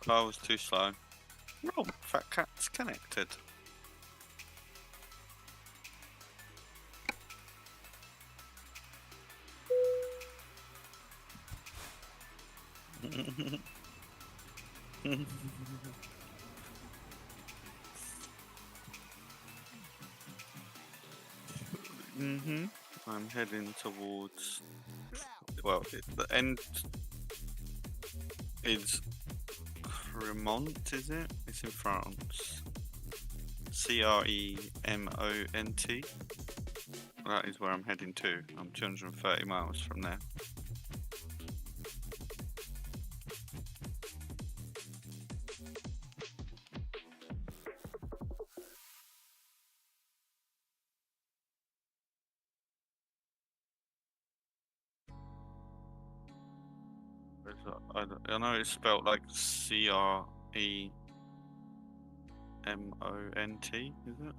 I was too slow. Oh, fat cat's connected. I'm heading towards. Well, the end is Cremont, is it? It's in France. Cremont. That is where I'm heading to. I'm 230 miles from there. I know it's spelled like Cremont, is it?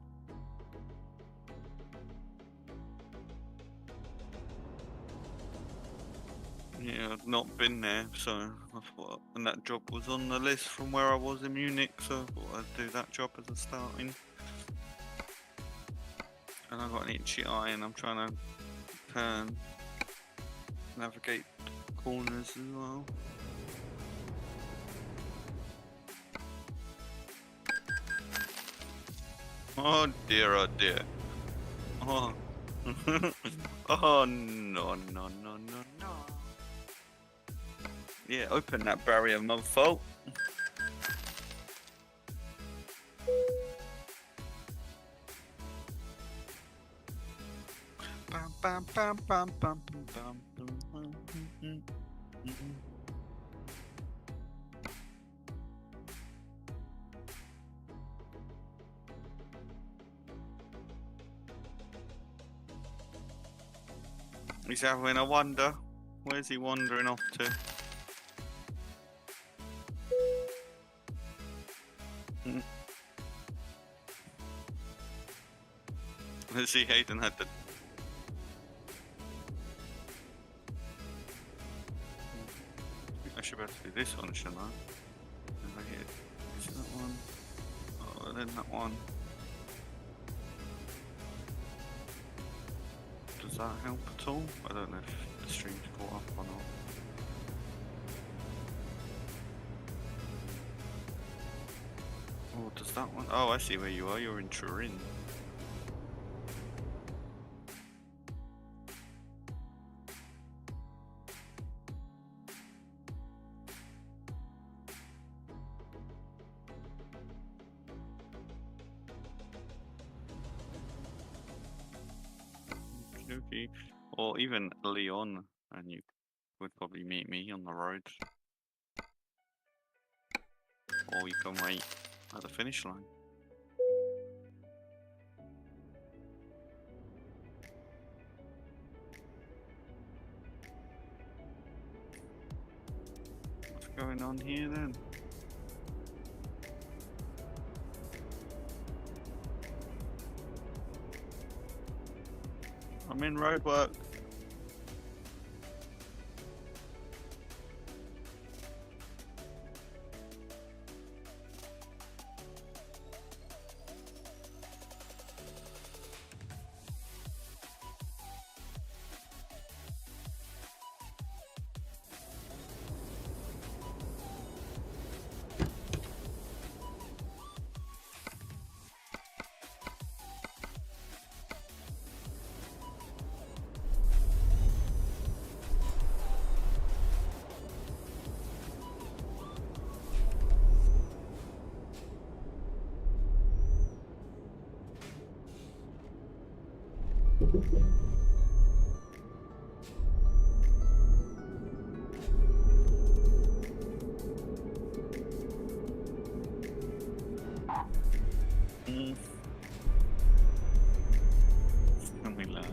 Yeah, I've not been there, so I thought, and that job was on the list from where I was in Munich, so I thought I'd do that job as a starting. And I've got an itchy eye, and I'm trying to turn, navigate corners as well. Oh dear, oh dear. Oh. Oh no, no, no, no, no. Yeah, open that barrier, mofo. Bam, bam, bam, bam, bam, bam, bam. He's having a wander. Where's he wandering off to? Let's see, Hayden had the. I should be able to do this one, shouldn't I? Is that one? Oh, then that one. Does that help at all? I don't know if the stream's caught up or not. Oh, does that one? Oh, I see where you are. You're in Turin. Or even Leon, and you would probably meet me on the road. Or you can wait at the finish line. What's going on here then? I'm in roadwork. And we learn.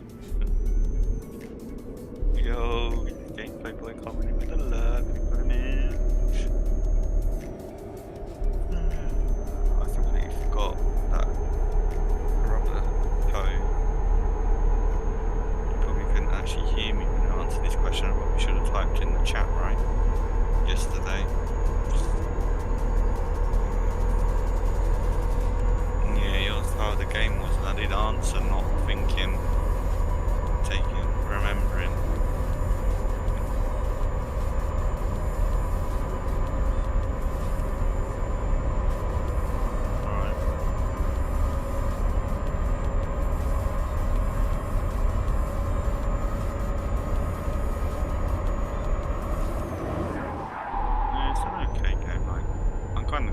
Yo, gameplay boy coming in with the love, very much. I completely forgot that rubber toe. answer, not thinking, remembering.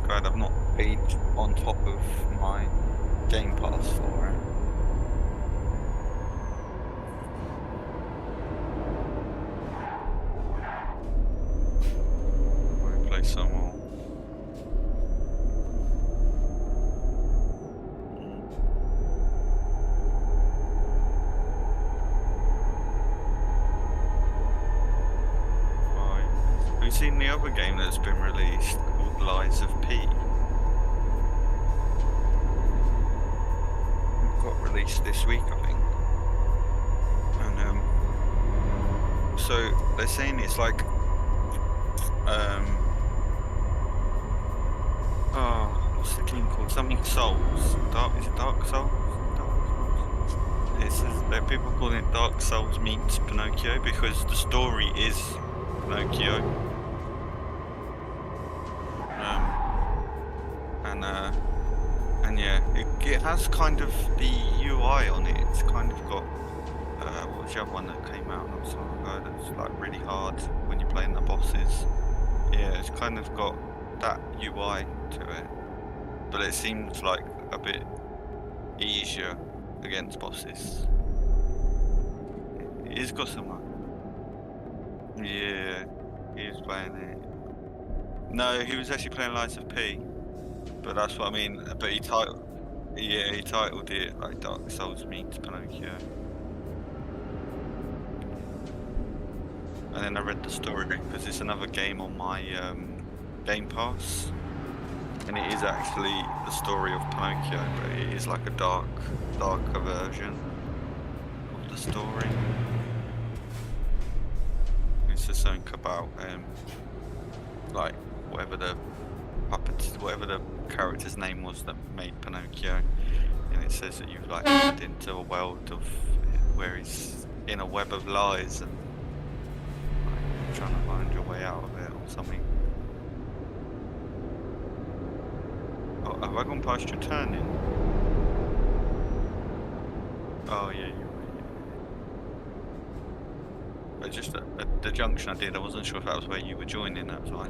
Glad I've not paid on top of my Game Pass for it. We'll play some more. Right. Have you seen the other game that's been released called Lies of P? Released this week, I think. And so they're saying it's like what's the game called? Something Souls. Is it Dark Souls? It says that people calling it Dark Souls meets Pinocchio because the story is Pinocchio. And yeah, it has kind of the UI on it. It's kind of got what was the other one that came out not so long ago that's like really hard when you're playing the bosses. Yeah, it's kind of got that UI to it, but it seems like a bit easier against bosses. He's got some. Yeah, he was playing it. No, he was actually playing Lies of P. But that's what I mean. But he titled it like Dark Souls meets Pinocchio. And then I read the story because it's another game on my Game Pass, and it is actually the story of Pinocchio, but it is like a darker version of the story. It's just something about like whatever the character's name was that made Pinocchio, and it says that you've like entered into a world of where he's in a web of lies and like, trying to find your way out of it or something. Oh, have I gone past your turning? Oh yeah, you're right. But just at the junction I did, I wasn't sure if that was where you were joining. That was why.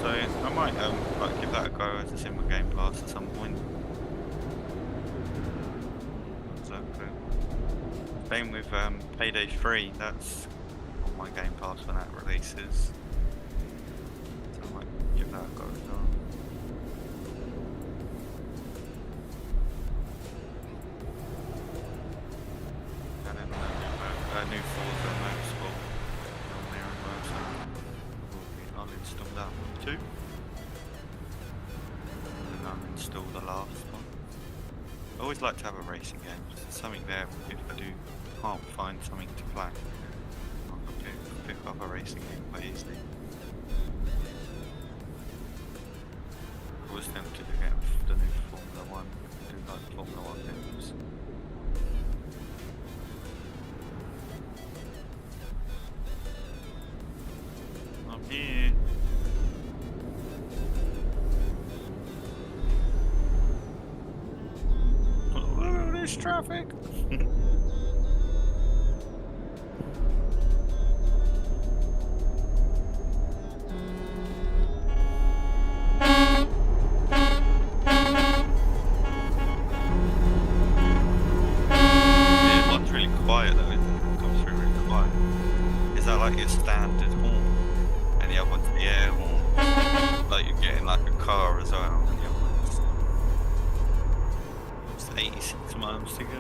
So I might like give that a go as it's in my Game Pass at some point. Exactly. Same with Payday 3, that's on my Game Pass when that releases. So I might give that a go as well. And then new Forza Motorsport on there as well, so I'll install that one too. And then I'll install the last one. I always like to have a racing game, there's something there if I can't find something to play. I can pick up a racing game quite easily. I was tempted to get the new Formula 1, I do like Formula 1 games. I'm here. Oh, look at this traffic. Like your standard horn, and the other one's the air horn, like you're getting like a car as well, and the other one's 86 miles to go.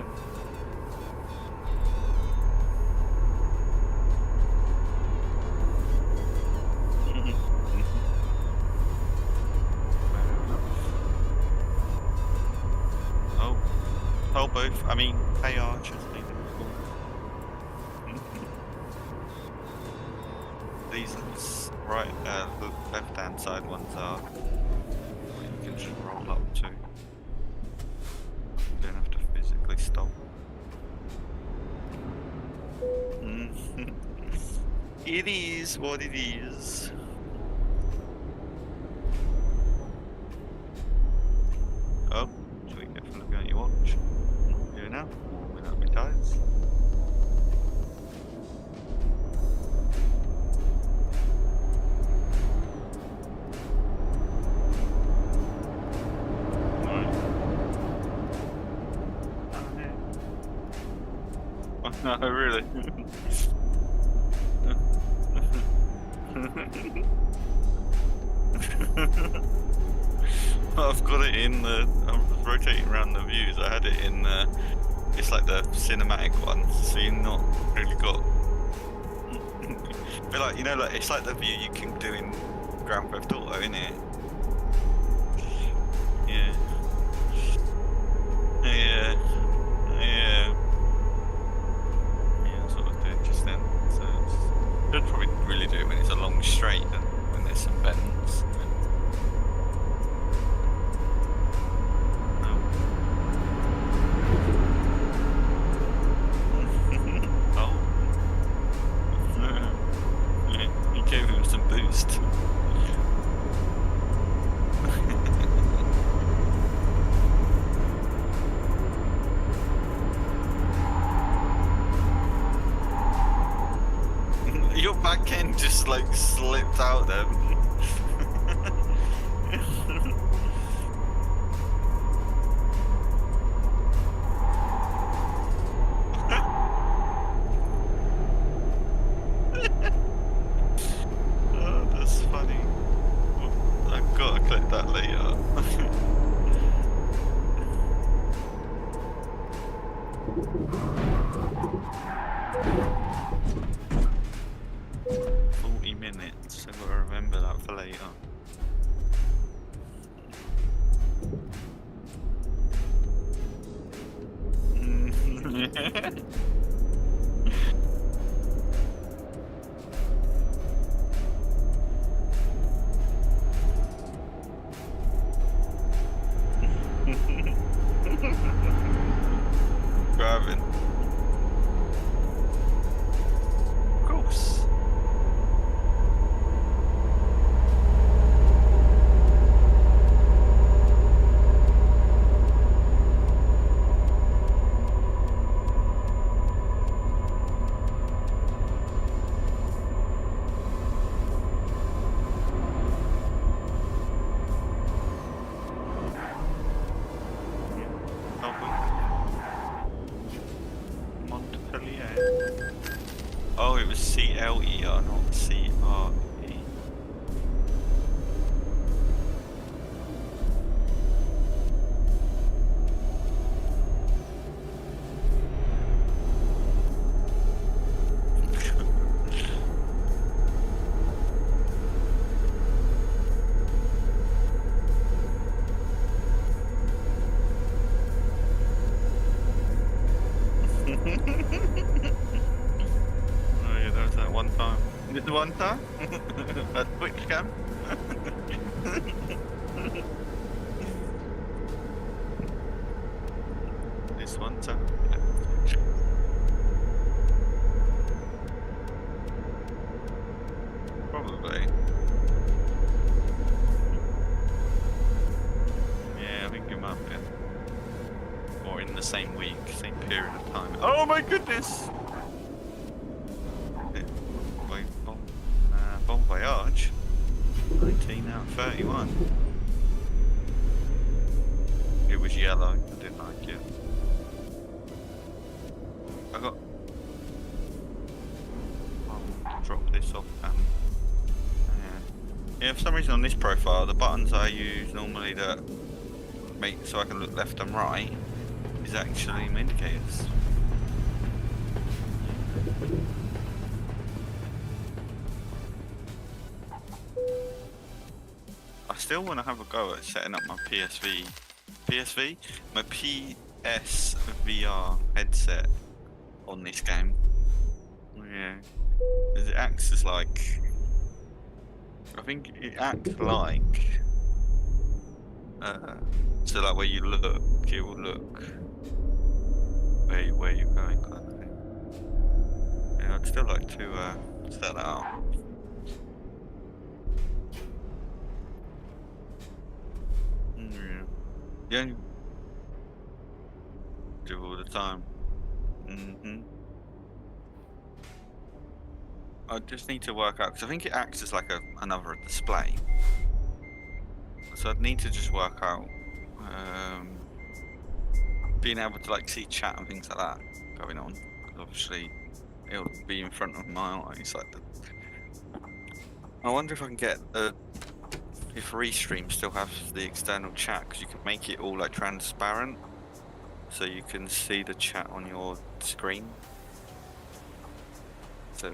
Oh, both, I mean, pay archers. right, the left-hand side ones are what you can just roll up to. You don't have to physically stop. It is what it is. Oh, so we get for looking at your watch. What do now? Warming up my toes. No, really. I've got it in the. I'm rotating around the views. I had it in the. It's like the cinematic one, so you're not really got. But like like it's like the view you can do in Grand Theft Auto, isn't it? Yeah. Yeah. Yeah. That's what I was doing just then. So should probably really do it when it's a long straight and when there's some bends. Gave him some boost. Your back end just like slipped out there. Click that later. .40 minutes, I've got to remember that for later. Driving. Of course. Oh, it was C-L-E-R, not C-R-E. One time. Just one time? A quick cam? This one time? Probably. Yeah, I think it might be. Or in the same week, same period of time. Oh my goodness! Bon voyage. 19 out of 31. It was yellow, I didn't like it. I'll drop this off and yeah, for some reason on this profile the buttons I use normally that make so I can look left and right is actually my indicators. I still want to have a go at setting up my my PSVR headset on this game. Yeah, it acts as like I think it acts like so like where you look, it will look where you're going, kind of thing. Yeah, I'd still like to set that up. Yeah. The only do all the time. I just need to work out because I think it acts as like another display. So I'd need to just work out being able to like see chat and things like that going on. Because obviously it'll be in front of my eyes. Like I wonder if I can get if Restream still has the external chat because you can make it all like transparent, so you can see the chat on your screen. So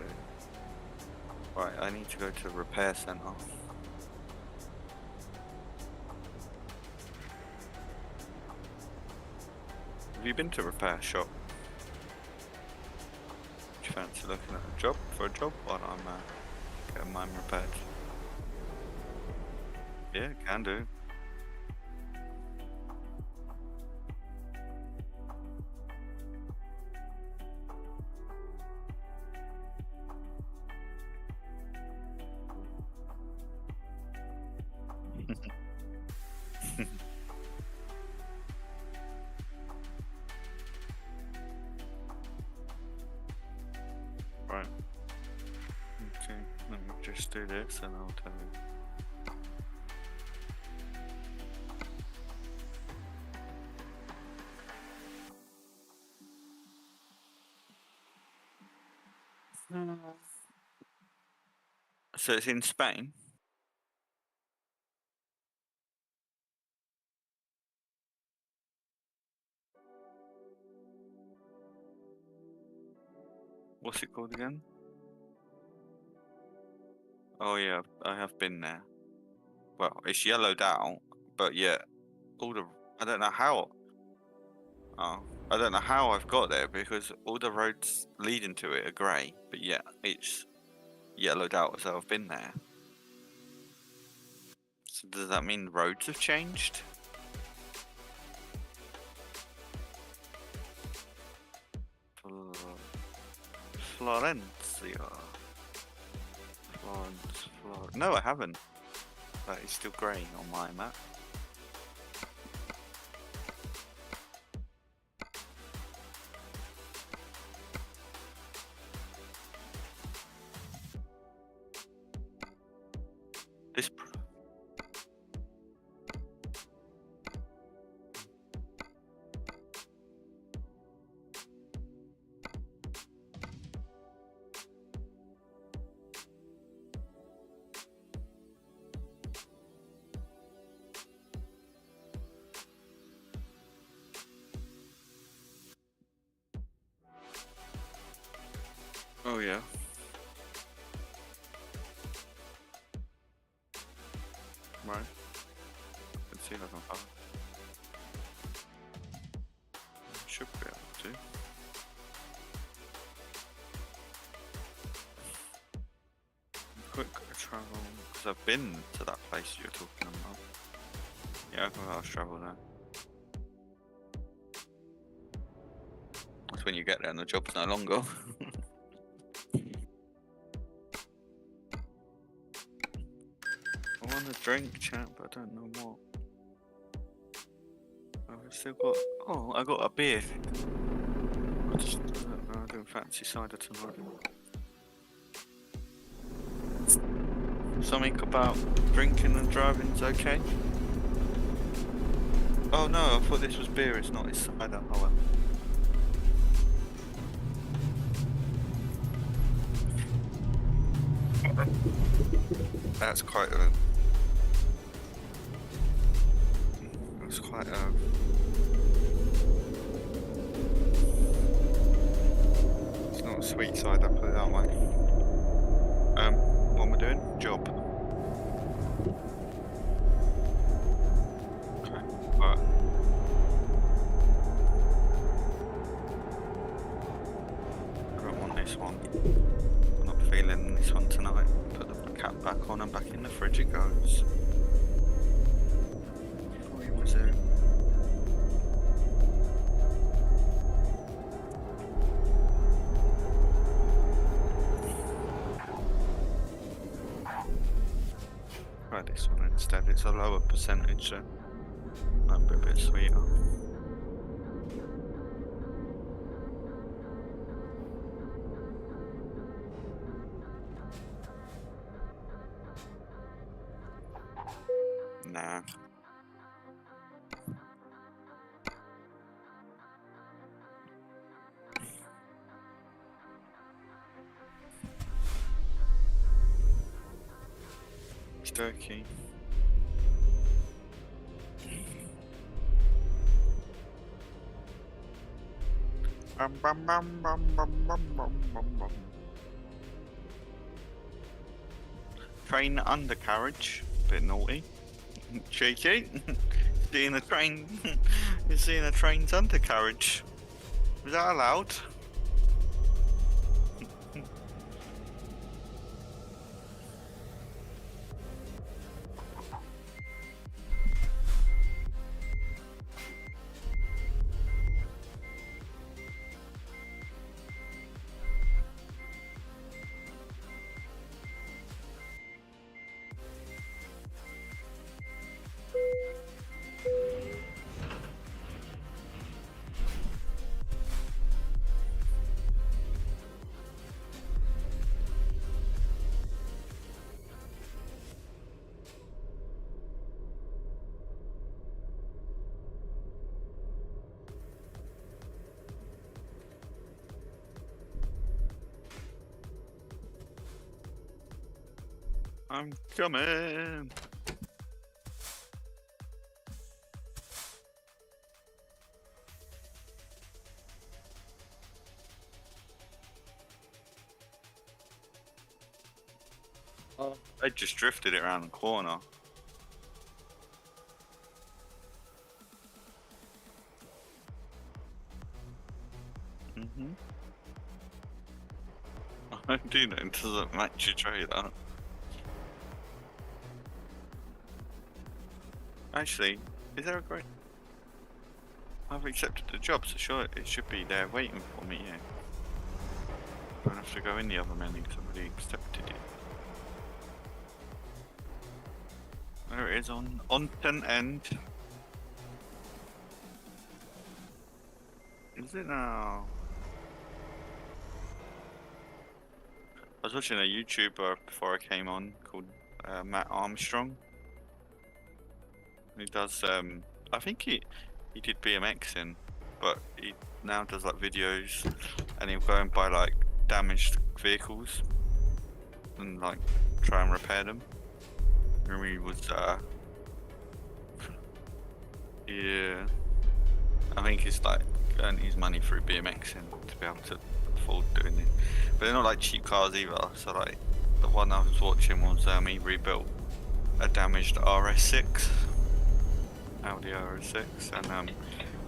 right, I need to go to repair center. Have you been to repair shop? Do you fancy looking at a job while I'm getting mine repaired? Yeah, can do. Right. Okay, let me just do this and I'll tell you. So it's in Spain? What's it called again? Oh yeah, I have been there. Well, it's yellowed out, but yeah, I don't know how. Oh, I don't know how I've got there because all the roads leading to it are grey, but yeah, it's yellowed out as though I've been there. So does that mean roads have changed? Florencia. No, I haven't. That is still grey on my map. This. Oh yeah. Right. Let's see if I can follow. Should be able to. Quick travel, because I've been to that place you're talking about. Yeah, I've got to travel there. That's when you get there and the job's no longer. I want a drink, chat, but I don't know what. I've still got. Oh, I got a beer. I don't fancy cider tonight. Something about drinking and driving's okay? Oh no, I thought this was beer, it's not, it's cider. Oh well. That's quite a... That's quite a... It's not a sweet cider, put it that way. What am I doing? Job. Okay, right. I don't want this one. I'm not feeling this one tonight. Put the cap back on. on and back in the fridge it goes. Where was it? Try this one instead. It's a lower percentage, so might be a bit sweeter. Nah. It's turkey. Bum, bum, bum, bum, bum, bum, bum, bum, bum. Train undercarriage. Bit naughty. Cheeky. Seeing a train. You're seeing a train's undercarriage. Is that allowed? I'm coming. Oh, I just drifted it around the corner. I do know it doesn't match your trailer. Actually, is there a great... I've accepted the job, so sure it should be there waiting for me, yeah. Don't have to go in the other menu because I've already accepted it. There it is on content end. Is it now? I was watching a YouTuber before I came on called Matt Armstrong. He does, I think he did BMXing, but he now does like videos and he'll go and buy like damaged vehicles and like try and repair them. And he was, yeah, I think he's like earning his money through BMXing to be able to afford doing it. But they're not like cheap cars either, so like the one I was watching was he rebuilt a damaged RS6. Audi RS6, and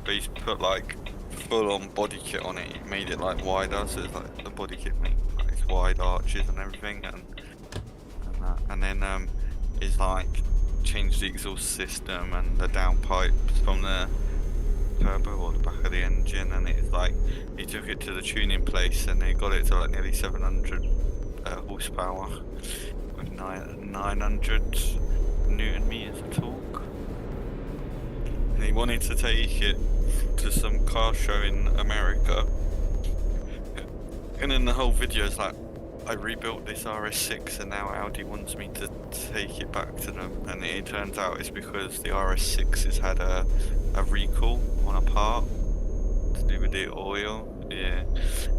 but he's put like full-on body kit on it. He made it like wider, so it's like the body kit made like these wide arches and everything, and then he's like changed the exhaust system and the downpipes from the turbo or the back of the engine, and it's like he took it to the tuning place and he got it to like nearly 700 horsepower with 900 Newton meters of torque. And he wanted to take it to some car show in America, and then the whole video is like, I rebuilt this RS6 and now Audi wants me to take it back to them, and it turns out it's because the RS6 has had a recall on a part to do with the oil, yeah,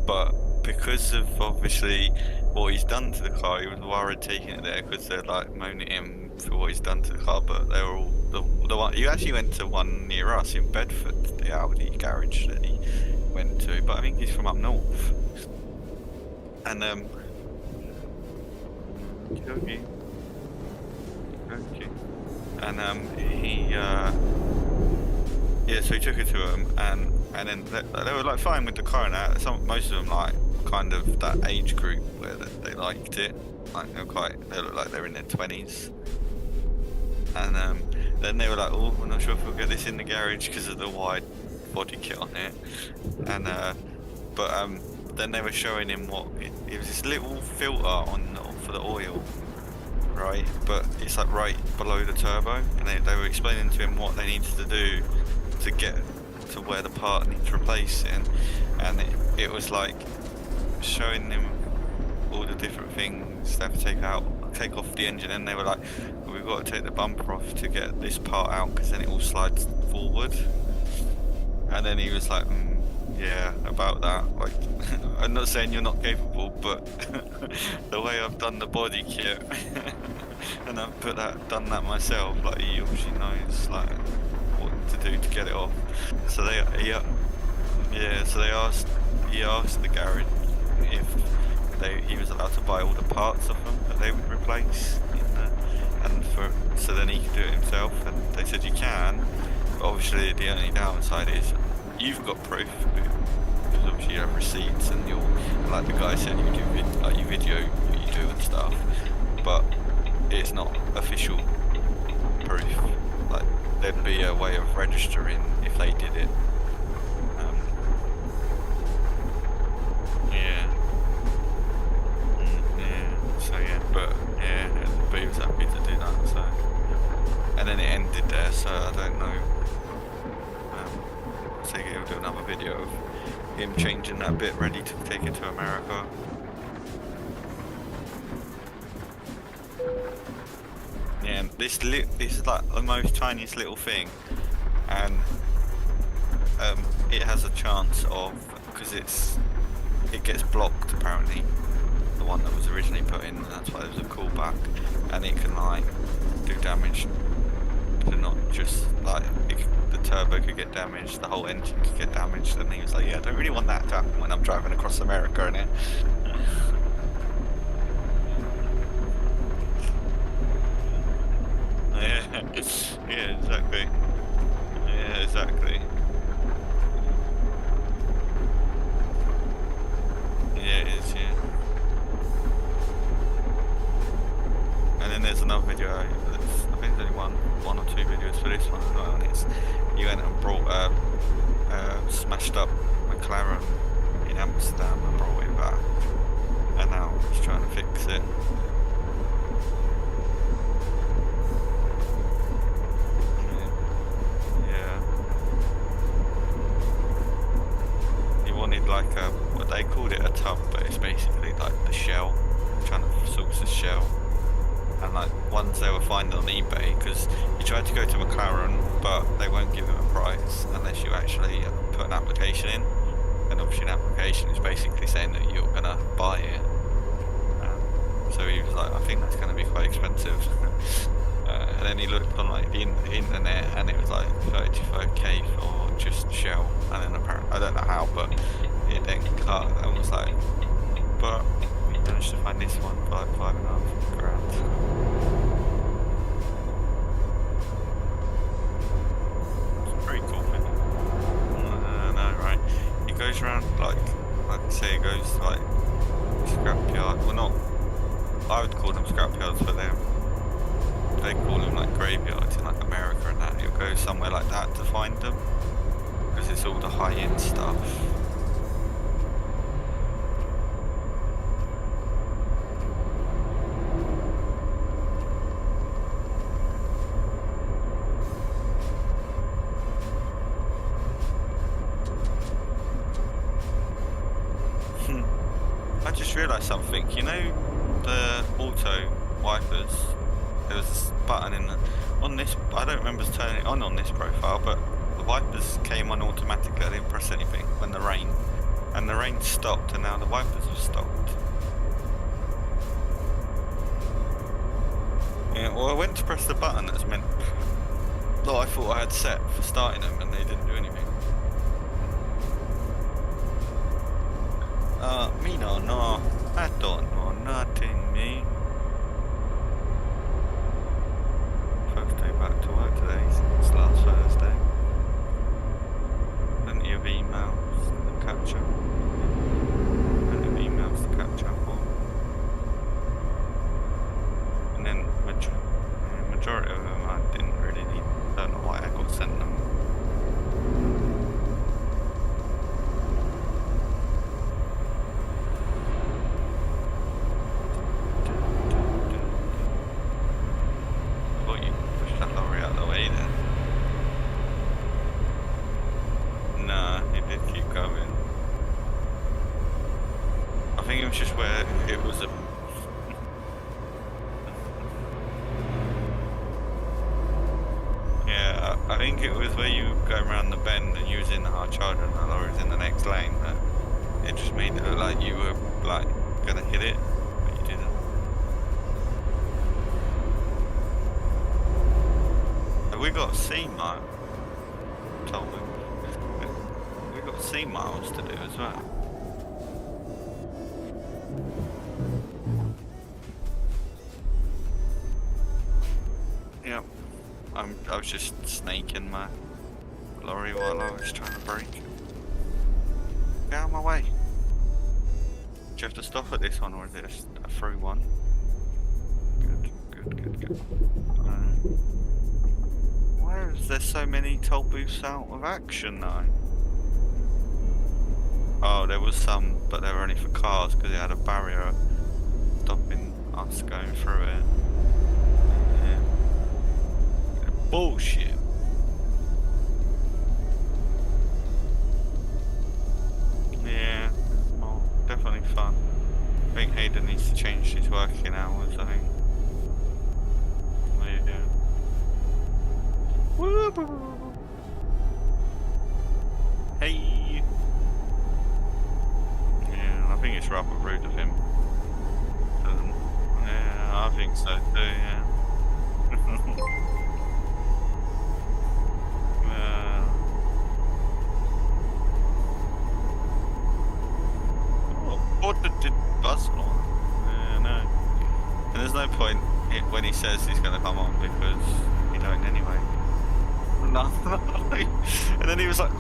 but because of obviously what he's done to the car, he was worried taking it there because they're like moaning at him for what he's done to the car, but they were all the one. You actually went to one near us in Bedford, the Audi garage that he went to, but I think he's from up north. And okay. And he yeah, so he took it to him, and then they were like fine with the car and that. Most of them like kind of that age group where they liked it. Like they look like they're in their 20s. And then they were like, oh, we're not sure if we'll get this in the garage because of the wide body kit on it. And then they were showing him what it was, this little filter for the oil, right? But it's like right below the turbo, and they were explaining to him what they needed to do to get to where the part needs replacing, and it was like showing them all the different things they have to take off the engine, and they were like, well, we've got to take the bumper off to get this part out because then it all slides forward. And then he was like, yeah, about that. Like, I'm not saying you're not capable, but the way I've done the body kit and I've done that myself, like he obviously knows like what to do to get it off. So he asked the garage if he was allowed to buy all the parts of them that they would replace, so then he could do it himself. And they said you can, but obviously the only downside is you've got proof because obviously you have receipts and like the guy said, you video what you do and stuff, but it's not official proof. Like there'd be a way of registering if they did it. But he was happy to do that, so. And then it ended there, so I don't know. So he'll do another video of him changing that bit, ready to take it to America. Yeah, and this is like the most tiniest little thing, and it has a chance of, because it gets blocked apparently, the one that was originally put in, and that's why there's a callback, and it can like do damage to not just like the turbo could get damaged, the whole engine could get damaged. And he was like, yeah, I don't really want that to happen when I'm driving across America, innit? Yeah, exactly. Yeah, exactly. Yeah, it is, yeah. And then there's another video, I think there's only one or two videos for this one as well, and it's, he went and brought smashed up McLaren in Amsterdam and brought it back, and now he's trying to fix it. Yeah. He wanted like what they called it a tub, but it's basically like the shell, trying to source the shell. And like ones they were finding on eBay, because he tried to go to McLaren, but they won't give him a price unless you actually put an application in. And obviously an application is basically saying that you're gonna buy it. So he was like, I think that's gonna be quite expensive. And then he looked on like the internet, and it was like 35k for just shell. And then apparently, I don't know how, but it then cut and was like, but we managed to find this one for like $5.5 grand. It's pretty cool, isn't it? I know, right? He goes around like I say, he goes to like scrapyard. Well, not. I would call them scrapyards, but they call them like graveyards in like America and that. He'll go somewhere like that to find them, because it's all the high-end stuff. I just realised something, you know the auto wipers, there was this button on this, I don't remember turning it on this profile, but the wipers came on automatically, I didn't press anything when the rain stopped, and now the wipers have stopped. Yeah, well I went to press the button that's meant, that I thought I had set for starting them, and they didn't do anything. Me no, I don't know nothing, me. First day back to work today, it's last Thursday. Plenty of emails to catch up. Plenty of Don't know why I got sent them. I thought you pushed that lorry out of the way then. Nah, it did keep going. I think it was just where it was a... Yeah, I think it was where you go around the bend and you was in the hard charger and the lorry was in the next lane. That it just made it look like you were like gonna hit it, but you didn't. Have we got C miles? Told me. We got C miles to do as well. Yep. I was just snaking my lorry while I was trying to brake. Get out of my way. Do you have to stop at this one or is it a through one? Good. Why is there so many toll booths out of action though? Oh, there was some, but they were only for cars because it had a barrier stopping us going through it. Yeah. Bullshit. Yeah, well, definitely fun. I think Hayden needs to change his working hours, I think. Yeah. Woo-hoo. Hey! Yeah, I think it's rather rude of him. Yeah, I think so too, yeah. What did bus on? Yeah, no. And there's no point when he says he's going to come on because he don't anyway. No. And then he was like,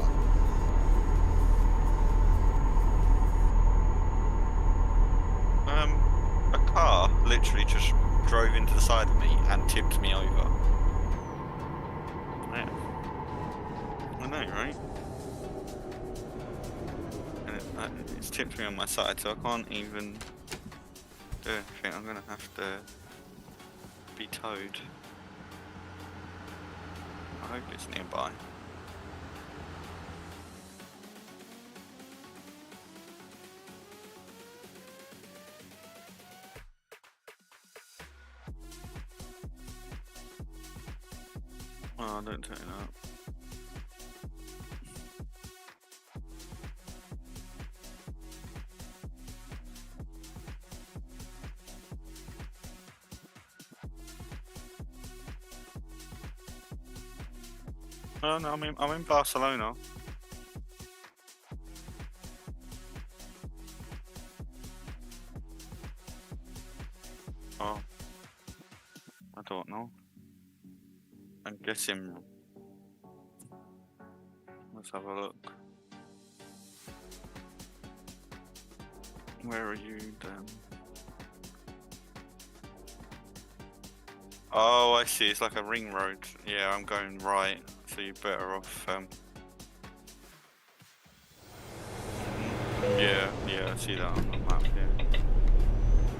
a car literally just drove into the side of me and tipped me over. Yeah. I know, right? And it's tipped me on my side, so I can't even do anything. I'm gonna have to be towed. I hope it's nearby. Oh, don't turn it up. Oh no, I'm in Barcelona. Oh, I don't know. I'm guessing. Let's have a look. Where are you then? Oh, I see. It's like a ring road. Yeah, I'm going right, so you're better off. Yeah, I see that on the map. Yeah,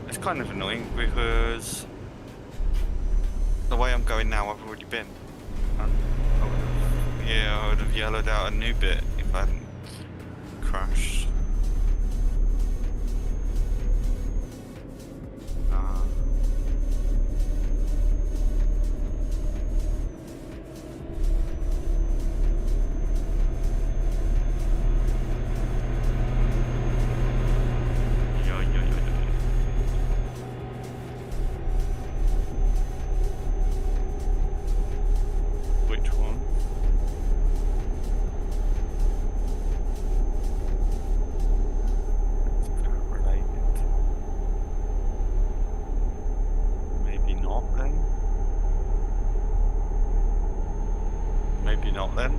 it's kind of annoying because the way I'm going now, I've already been. I would have yellowed out a new bit if I hadn't crashed. Not then.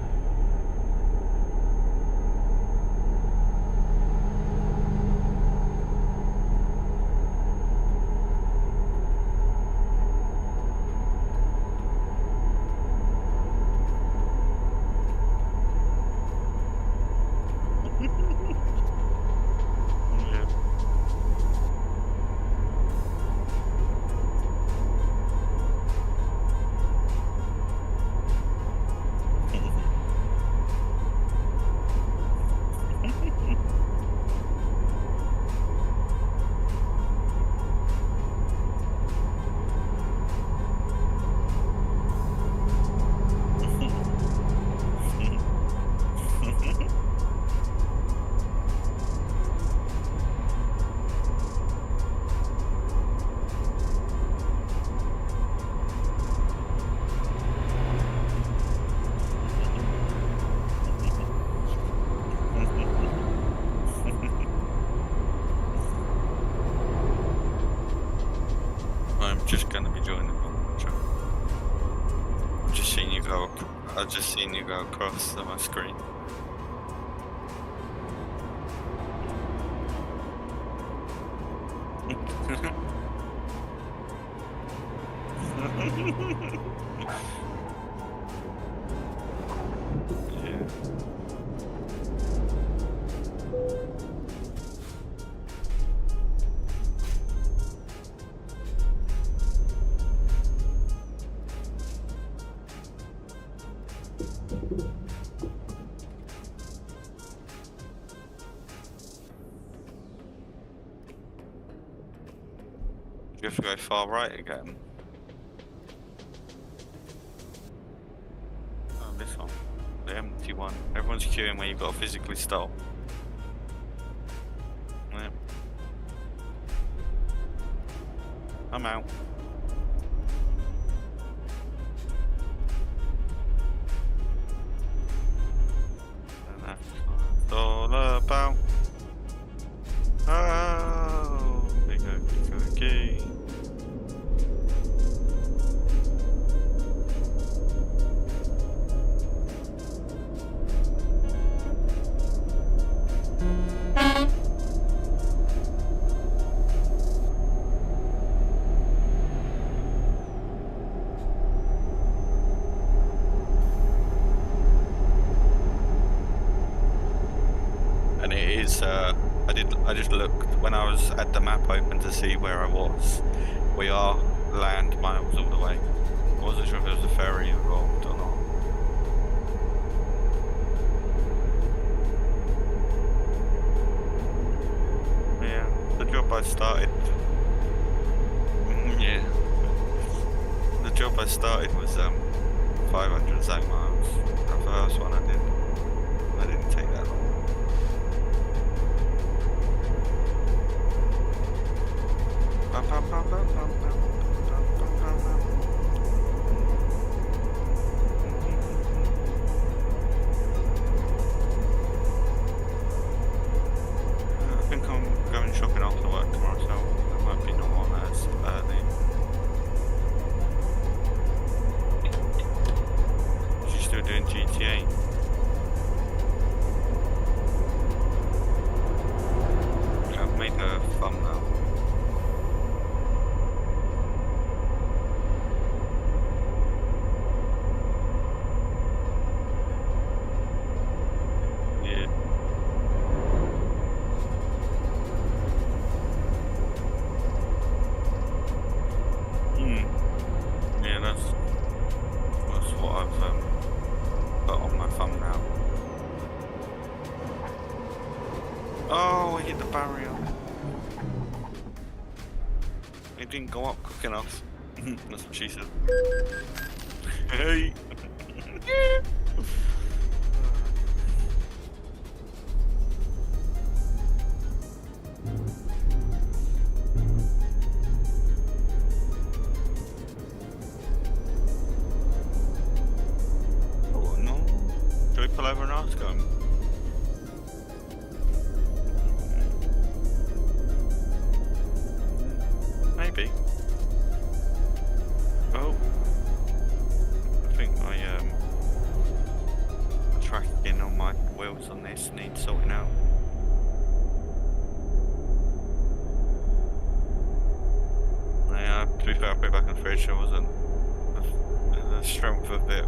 go. I've just seen you go across my screen. Yeah. You have to go far right again. Oh, this one. The empty one. Everyone's queuing where you've got to physically stop. Yep. I'm out. And that's what it's all about. Oh, big cookie. And it is, I just looked when I was at the map open to see where I was. We are land miles all the way. I wasn't sure if there was a ferry involved or not. Yeah, the job I started. Yeah. The job I started was 500 miles. The first one I did. I didn't take that long. I think I'm going shopping after work tomorrow, so I might be not on as early. She's still doing GTA. I've made her thumbnail. Yeah. Yeah, that's what I've put on my thumbnail. Oh, I hit the barrier. It didn't go up quick enough. That's what she said. Hey. Oh no. Do we pull over and ask him? Maybe. Oh. I think my tracking on my wheels on this needs sorting out. Yeah, to be fair, I put it back in the fridge. I wasn't the strength of it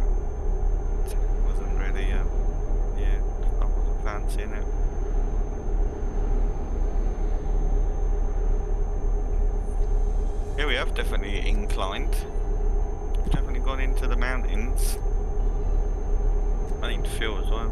wasn't really yeah, I wasn't fancying it. Yeah, we have definitely inclined. We've definitely gone into the mountains. I need to feel as well.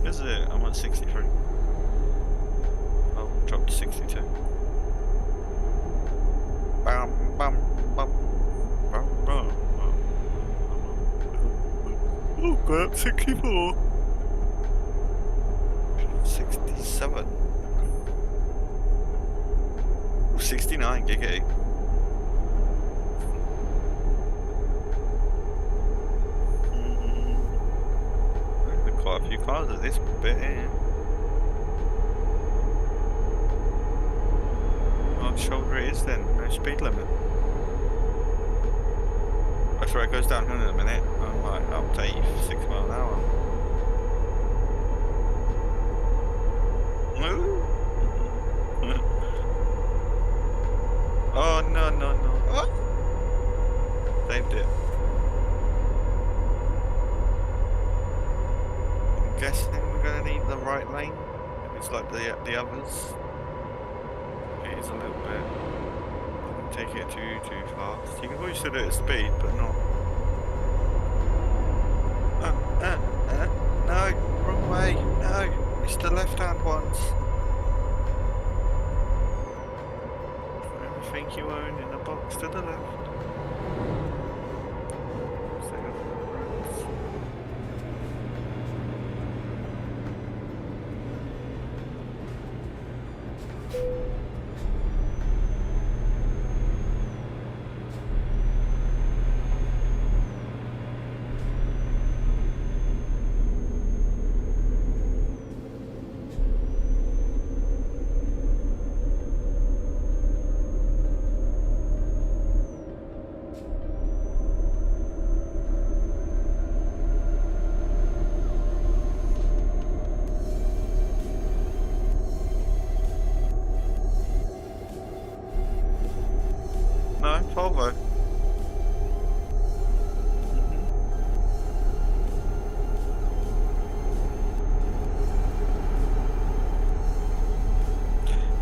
Is it? I'm at 63. Oh, dropped to 62. Bam, bam, bam, bam, bam. Oh, go up 64. 67. 69, giggity. this bit here. What shoulder it is then? No speed limit. That's where it goes down in a minute. I'm like up to 86 miles an hour. Oh no no no! Oh. Saved it. I'm guessing we're gonna need the right lane. It's like the others. It is a little bit. Don't take it too fast. You can probably still do it at speed, but not. No, wrong way. No, it's the left-hand ones. Everything you own in the box to the left. No, Volvo.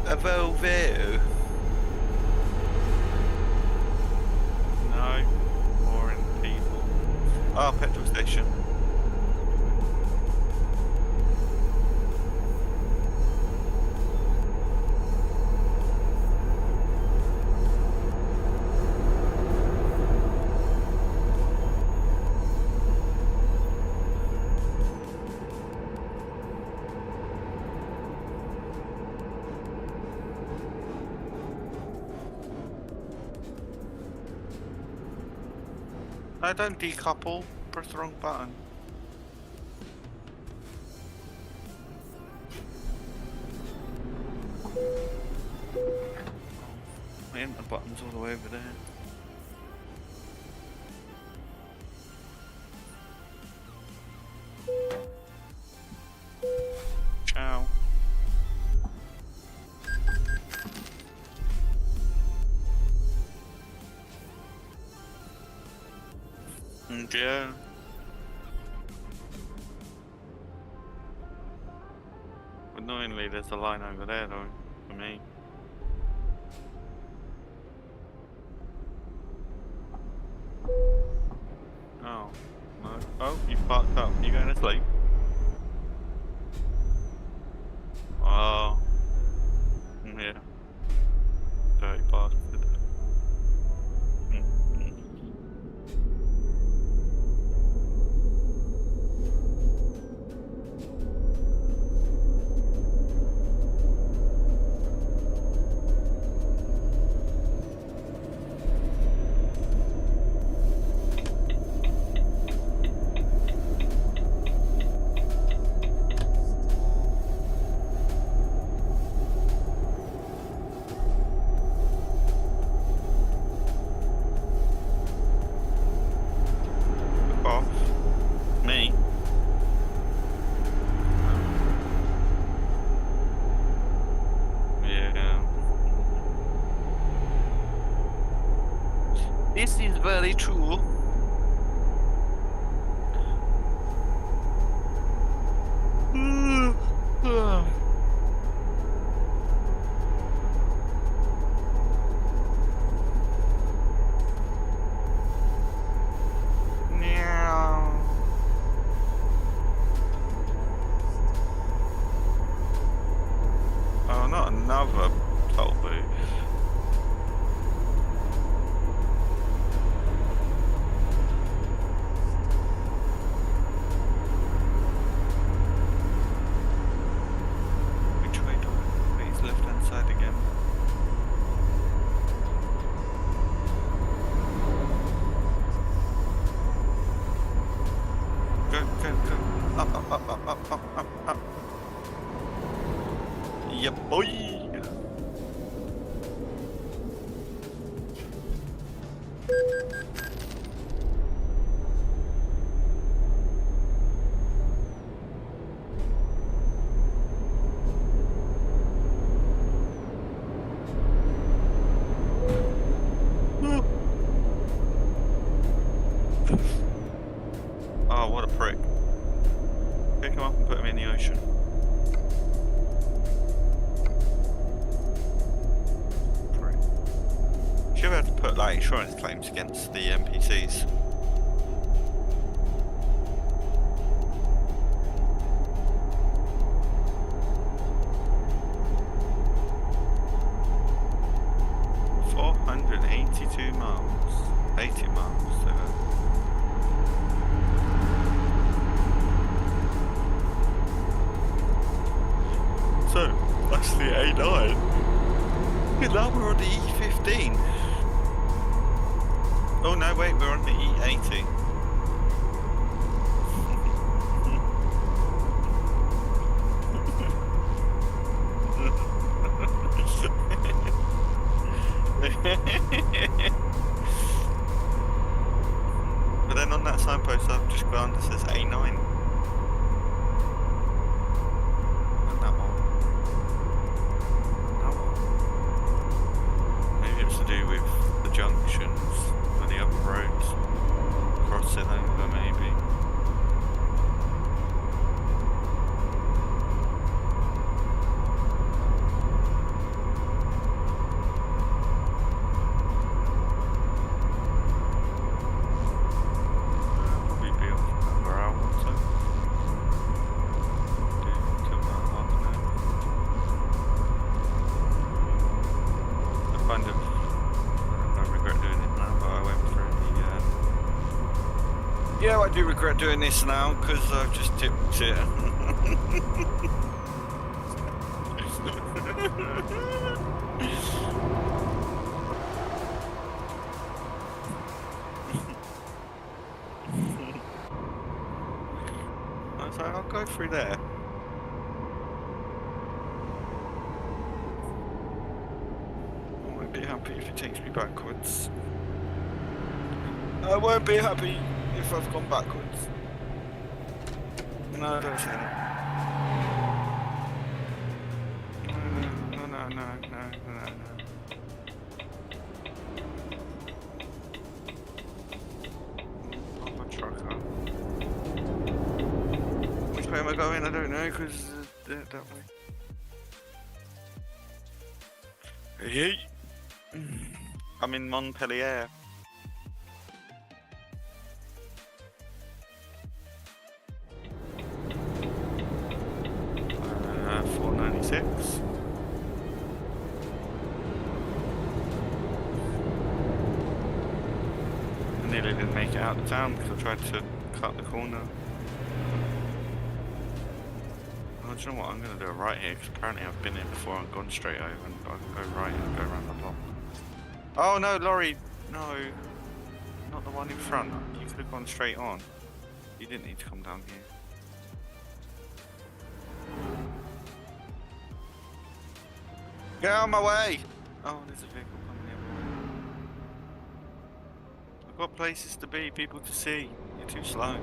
A Volvo. No, boring people. Ah, petrol station. I don't decouple, press the wrong button. Man, the button's all the way over there. Ciao. Yeah. Annoyingly, there's a line over there though, for me. Oh, no. Oh, you parked up. You going to sleep? Oh. Yeah. Dirty bastard. Me? Yeah. This is very true. Oh, not another toll booth. Oh, what a prick. Pick him up and put him in the ocean. Prick. Should have had to put like insurance claims against the NPCs. Miles, 80 miles to go. So, that's the A9. Now we're on the E15. Oh no, wait, we're on the E80. But then on that signpost I've just gone, it says A9. And that one. That one. Maybe it's to do with the junctions for the other roads. Crossing over, maybe. Yeah, I do regret doing this now because I've just tipped it. I was like, I'll go through there. I won't be happy if it takes me backwards. I won't be happy if I've gone backwards. No, don't say that. No. Oh, my trucker. Which way am I going? I don't know, because that way. Hey! I'm in Montpellier. 496. I nearly didn't make it out of town because I tried to cut the corner. Oh, do you know what? I'm going to do it right here because apparently I've been here before and gone straight over, and I can go right and go around the block. Oh no, lorry! No, not the one in front. You could have gone straight on. You didn't need to come down here. Get out of my way! Oh, there's a vehicle coming the other way. I've got places to be, people to see. You're too slow.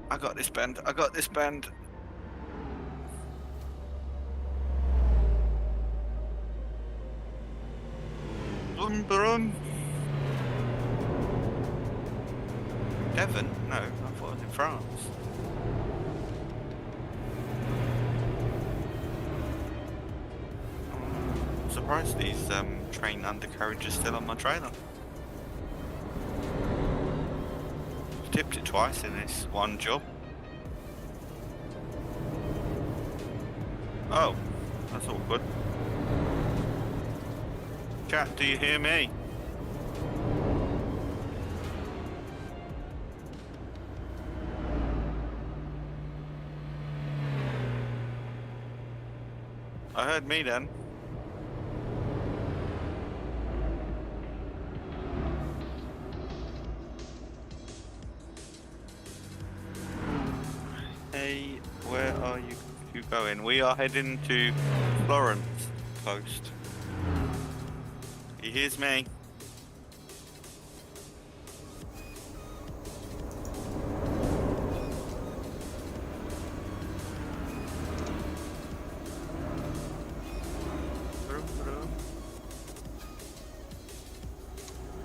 I got this bend. I got this bend. Brum. Devon? No, I thought it was in France. I'm surprised these train undercarriages still on my trailer. I've tipped it twice in this one job. Oh, that's all good. Chat, do you hear me? I heard me then. Hey, where are you going? We are heading to Florence Post. He hears me.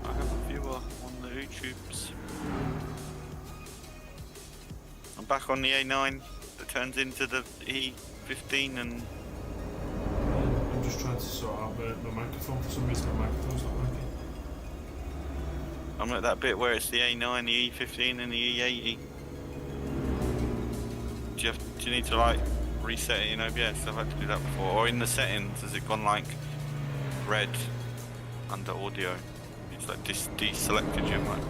I have a viewer on the YouTubes. I'm back on the A9 that turns into the E15 and... I'm just trying to sort out my microphone. For some reason my microphone's not working. I'm at that bit where it's the A9, the E15 and the E80. Do you need to like reset it in OBS? I've had to do that before. Or in the settings, has it gone like red under audio? It's like deselected you. I'm like,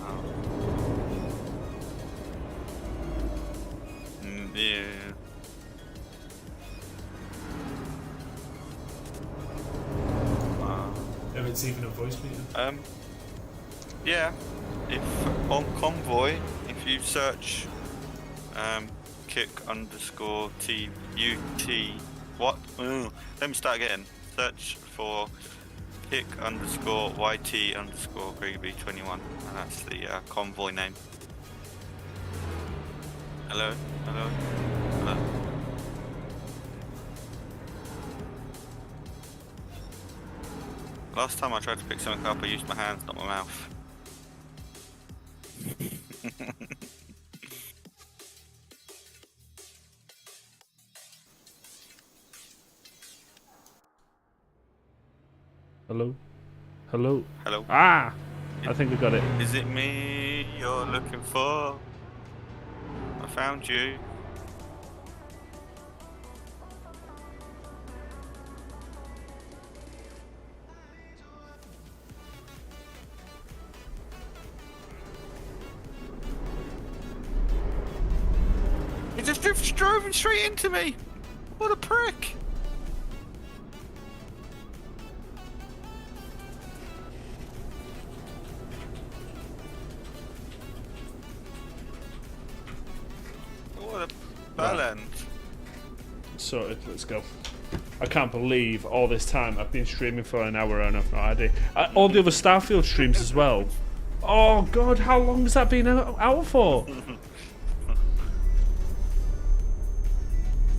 oh. Yeah. If it's even a voice meter. Yeah. If on Convoy, if you search kick underscore TUT what? Let me start again. Search for kick underscore YT underscore BB21 and that's the Convoy name. Hello? Hello? Hello? Last time I tried to pick something up, I used my hands, not my mouth. Hello? Hello? Hello? Ah! I think we got it. Is it me you're looking for? I found you. He just drove straight into me! What a prick! What a bellend. Sorted, let's go. I can't believe all this time I've been streaming for an hour and I've no idea. All the other Starfield streams as well. Oh god, how long has that been out for?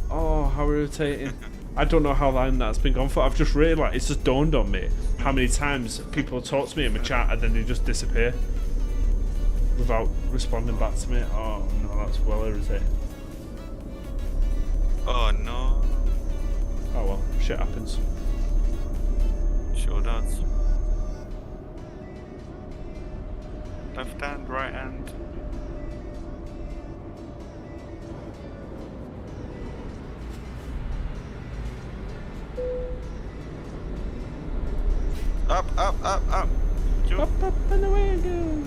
Oh, how irritating. I don't know how long that's been gone for. I've just realised, it's just dawned on me how many times people talk to me in my chat and then they just disappear without responding back to me. Oh no, that's well irritating. Oh no. Oh well, shit happens. Sure does. Left hand, right hand. Up, up, up, up. Up, up, and away I go.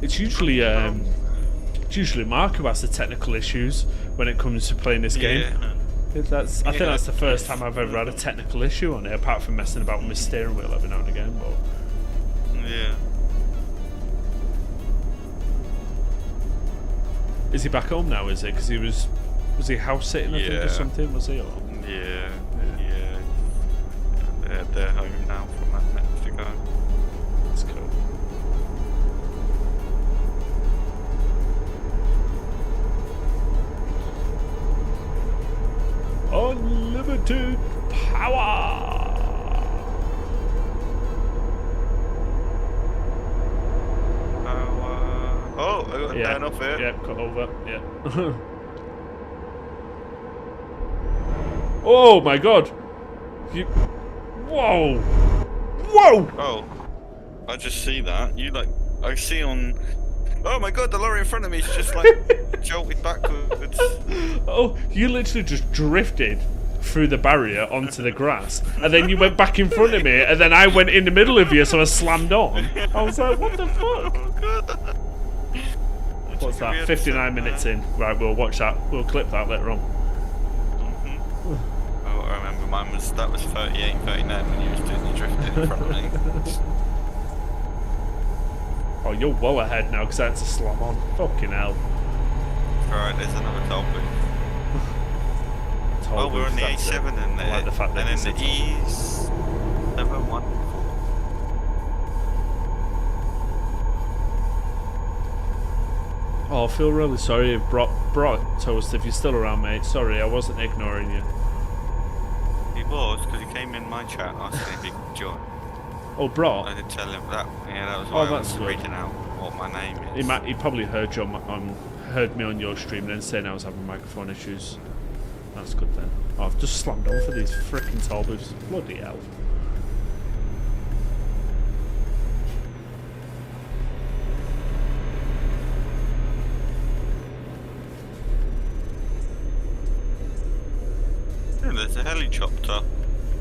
It's usually Mark who has the technical issues when it comes to playing this game. I think that's the first time I've ever had a technical issue on it, apart from messing about with my steering wheel every now and again. But yeah. Is he back home now? Is it? Because was he house sitting? I think or something. Was he? Or? Yeah. They're home now from that Mexico. That's cool. Unlimited power. Oh, I got down off it. Yeah, cut over. Yeah. Oh my god! Whoa! Whoa! Oh, I just see that. I see on. Oh my god, the lorry in front of me is just like jolted backwards. Oh, you literally just drifted through the barrier onto the grass, and then you went back in front of me, and then I went in the middle of you, so I slammed on. I was like, what the fuck? Oh god. What's that? 59 minutes in. Right, we'll watch that. We'll clip that later on. Oh, I remember that was 38, 39 when you was doing the drifting in front of me. Oh, you're well ahead now because I had to slam on. Fucking hell. Right, there's another toll booth. Oh, we're on the A7 in there. Like the fact that and then the E's number 1. Oh, I feel really sorry, Brock Toast, if you're still around, mate. Sorry, I wasn't ignoring you. He was, because he came in my chat asking if he could join. Oh, Brock? I did tell him that. Yeah, that was why I was good. reading out what my name is. He probably heard you heard me on your stream and then saying I was having microphone issues. That's good then. Oh, I've just slammed on for these freaking toll booths. Bloody hell. Yeah, there's a helicopter.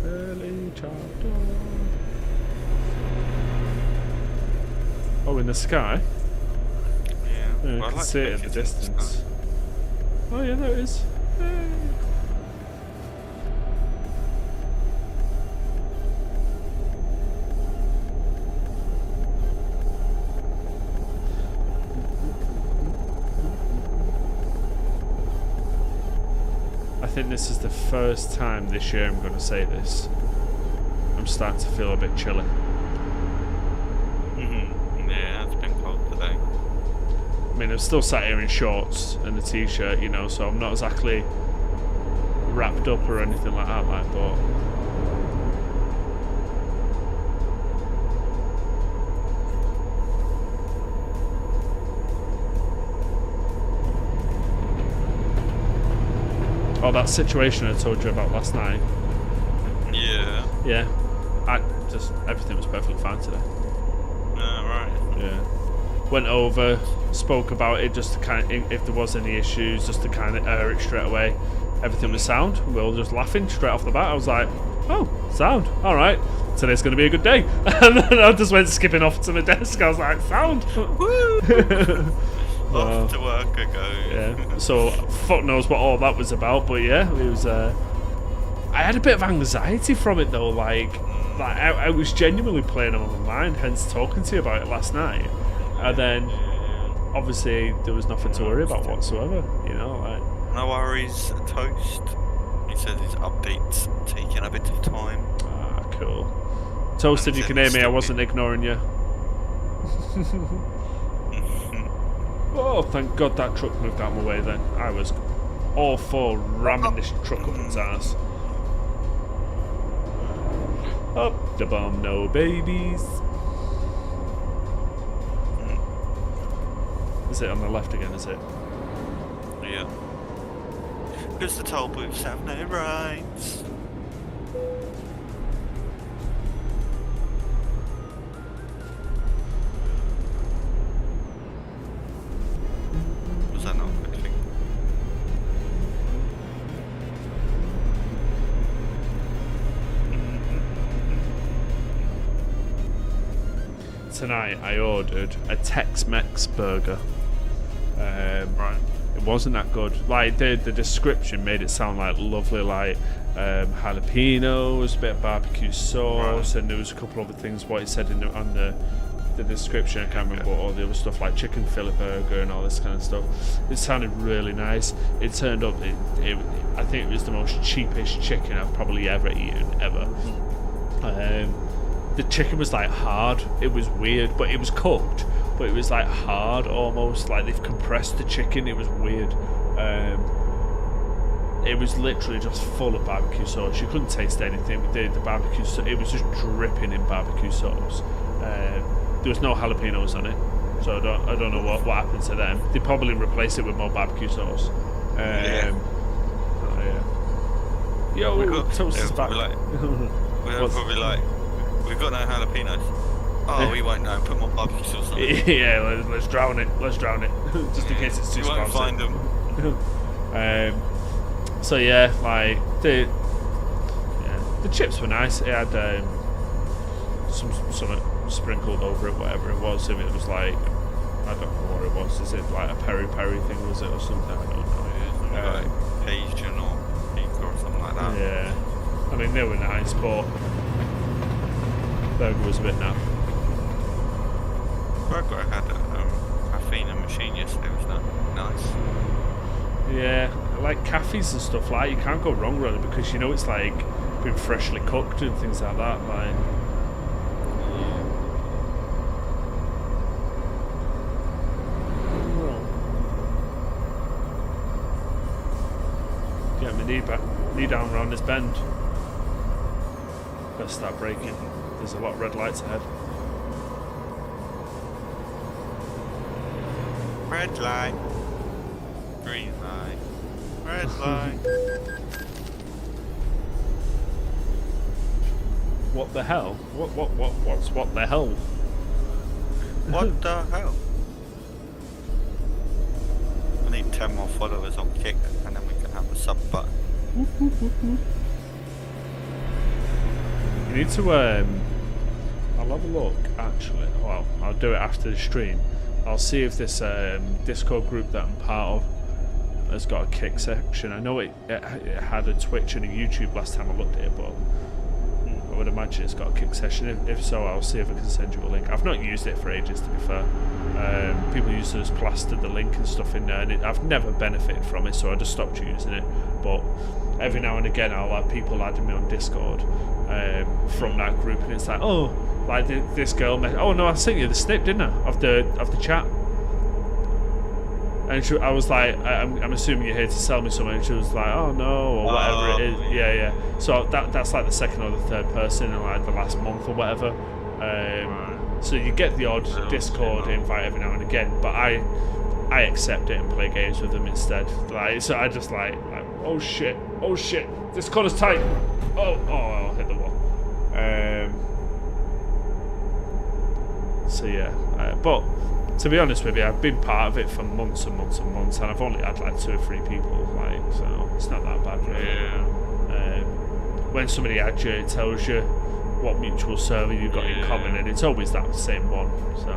Helicopter. Oh, in the sky? Yeah, I can see it in the distance. Oh yeah, there it is. Hey. I think this is the first time this year I'm going to say this. I'm starting to feel a bit chilly. Yeah, it's been cold today. I mean, I'm still sat here in shorts and a t-shirt, you know, so I'm not exactly wrapped up or anything like that, but... Oh, that situation I told you about last night. Yeah. Yeah. Everything was perfectly fine today. Right. Yeah. Went over, spoke about it just to kind of, if there was any issues, just to kind of air it straight away. Everything was sound. We were all just laughing straight off the bat. I was like, oh, sound. All right. Today's going to be a good day. And then I just went skipping off to my desk. I was like, sound. Woo! Off to work I go. Yeah. So, fuck knows what all that was about. But yeah, it was... I had a bit of anxiety from it though. Like I was genuinely playing on my mind, hence talking to you about it last night. And then, obviously, there was nothing to worry about whatsoever. You know, like... No worries, Toast. He says his update's taking a bit of time. Ah, cool. Toast, if you can hear me, I wasn't ignoring you. Oh, thank God that truck moved out of my way then. I was all for ramming this truck up its ass. Up the bum, no babies. Is it on the left again, is it? Yeah. Because the toll booths have no rights. Was that not a good thing? Tonight I ordered a Tex-Mex burger. Right. It wasn't that good. Like the description made it sound like lovely, like jalapenos, a bit of barbecue sauce, and there was a couple other things. What it said on the description, I can't remember what all the other stuff, like chicken fillet burger and all this kind of stuff. It sounded really nice. It turned up. I think it was the most cheapest chicken I've probably ever eaten ever. The chicken was like hard. It was weird, but it was cooked. But it was like hard, almost like they've compressed the chicken. It was weird. It was literally just full of barbecue sauce. You couldn't taste anything. The barbecue, it was just dripping in barbecue sauce. There was no jalapenos on it, so I don't know what happened to them. They probably replaced it with more barbecue sauce. Yeah. Oh, yeah. Yo, Toast is back. We're probably like, we've got no jalapenos. Oh, we won't know. Put more barbecue sauce on it. Yeah, let's drown it. Let's drown it. Just in case it's too spicy. You won't find them. So yeah, like the chips were nice. It had some sprinkled over it, whatever it was. If it was like, I don't know what it was. Is it like a peri thing? Was it or something? I don't know. Like Cajun or pizza or something like that. Yeah. I mean, they were nice, but burger was a bit naff. Burger had a caffeine and machine yesterday, was that nice? Yeah, like cafes and stuff like you can't go wrong really because you know it's like been freshly cooked and things like that. Like, get my knee down around this bend. Better start braking. There's a lot of red lights ahead. Red light, green light, red light. What the hell? What's what the hell? What the hell? I need 10 more followers on Kick and then we can have a sub button. You need to I'll have a look actually. Well, I'll do it after the stream. I'll see if this Discord group that I'm part of has got a Kick section. I know it had a Twitch and a YouTube last time I looked at it, but I would imagine it's got a Kick session. If so, I'll see if I can send you a link. I've not used it for ages, to be fair. People used to just plaster the link and stuff in there, and I've never benefited from it, so I just stopped using it. But every now and again, I'll have people adding me on Discord from that group, and it's like, oh, like this girl. Oh no, I sent you the snip, didn't I, of the chat? And I was like, I'm assuming you're here to sell me something. And she was like, oh no, or whatever it is. Yeah. So that's like the second or the third person in like the last month or whatever. So you get the odd Discord invite every now and again, but I accept it and play games with them instead. Like, so I just like oh shit, this corner's tight. Oh, I'll hit the wall. So yeah, but. To be honest with you, I've been part of it for months and months and months, and I've only had like 2 or 3 people, like, so it's not that bad, really. Yeah. When somebody adds you, it tells you what mutual server you've got in common, and it's always that same one. So,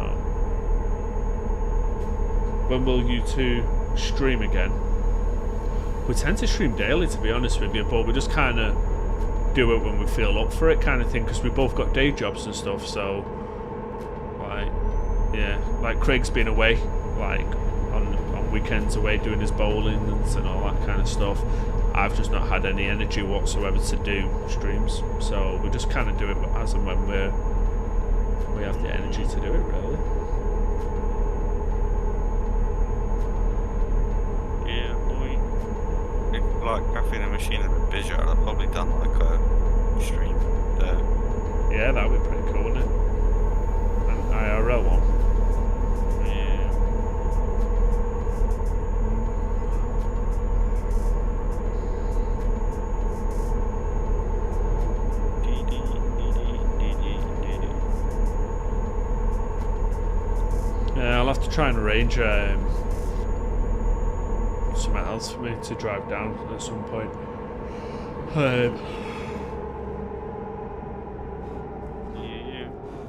when will you two stream again? We tend to stream daily, to be honest with you, but we just kind of do it when we feel up for it, kind of thing, because we both got day jobs and stuff. So, like. Yeah, like Craig's been away, like on weekends away doing his bowling and all that kind of stuff. I've just not had any energy whatsoever to do streams, so we just kind of do it as and when we have the energy to do it, really. Yeah, boy. If like Caffeine and Machine had been busier, I'd have probably done like a stream there. Yeah, that would be pretty cool, wouldn't it? An IRL one. I'll have to try and arrange something else for me to drive down at some point. Yeah.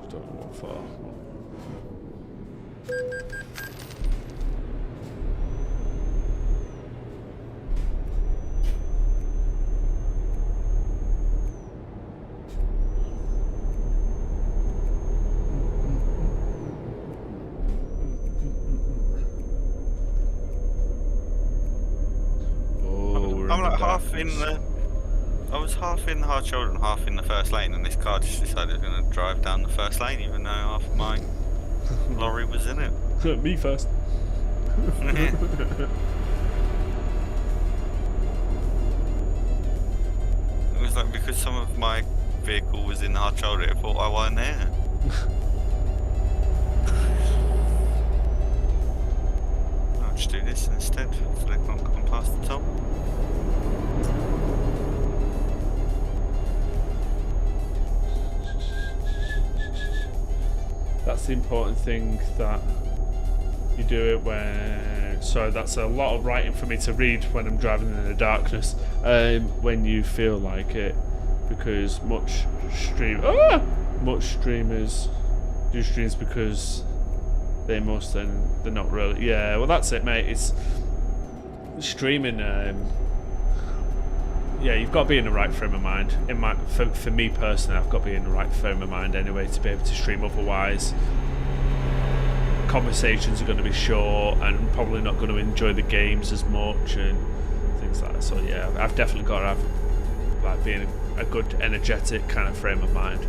Don't know what for. I was half in the hard shoulder and half in the first lane, and this car just decided to drive down the first lane, even though half my lorry was in it. Me first. It was like because some of my vehicle was in the hard shoulder, I thought I wasn't there. I'll just do this instead, so they can't come past the top. That's the important thing, that you do it when... So that's a lot of writing for me to read when I'm driving in the darkness. When you feel like it, because much streamers do streams because they must, and they're not really. Yeah, well that's it, mate. It's streaming. Yeah, you've got to be in the right frame of mind. For me personally, I've got to be in the right frame of mind anyway to be able to stream. Otherwise, conversations are going to be short and probably not going to enjoy the games as much and things like that. So yeah, I've definitely got to have like being a good, energetic kind of frame of mind.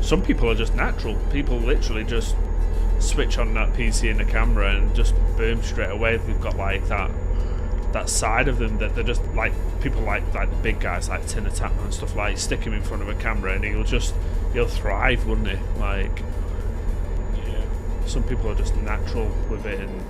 Some people are just natural. People literally just switch on that PC and the camera and just boom, straight away. They've got like that side of them that they're just like people like the big guys like TimTheTatman and stuff, like stick him in front of a camera and he'll thrive, wouldn't he? Like, yeah, some people are just natural with it, and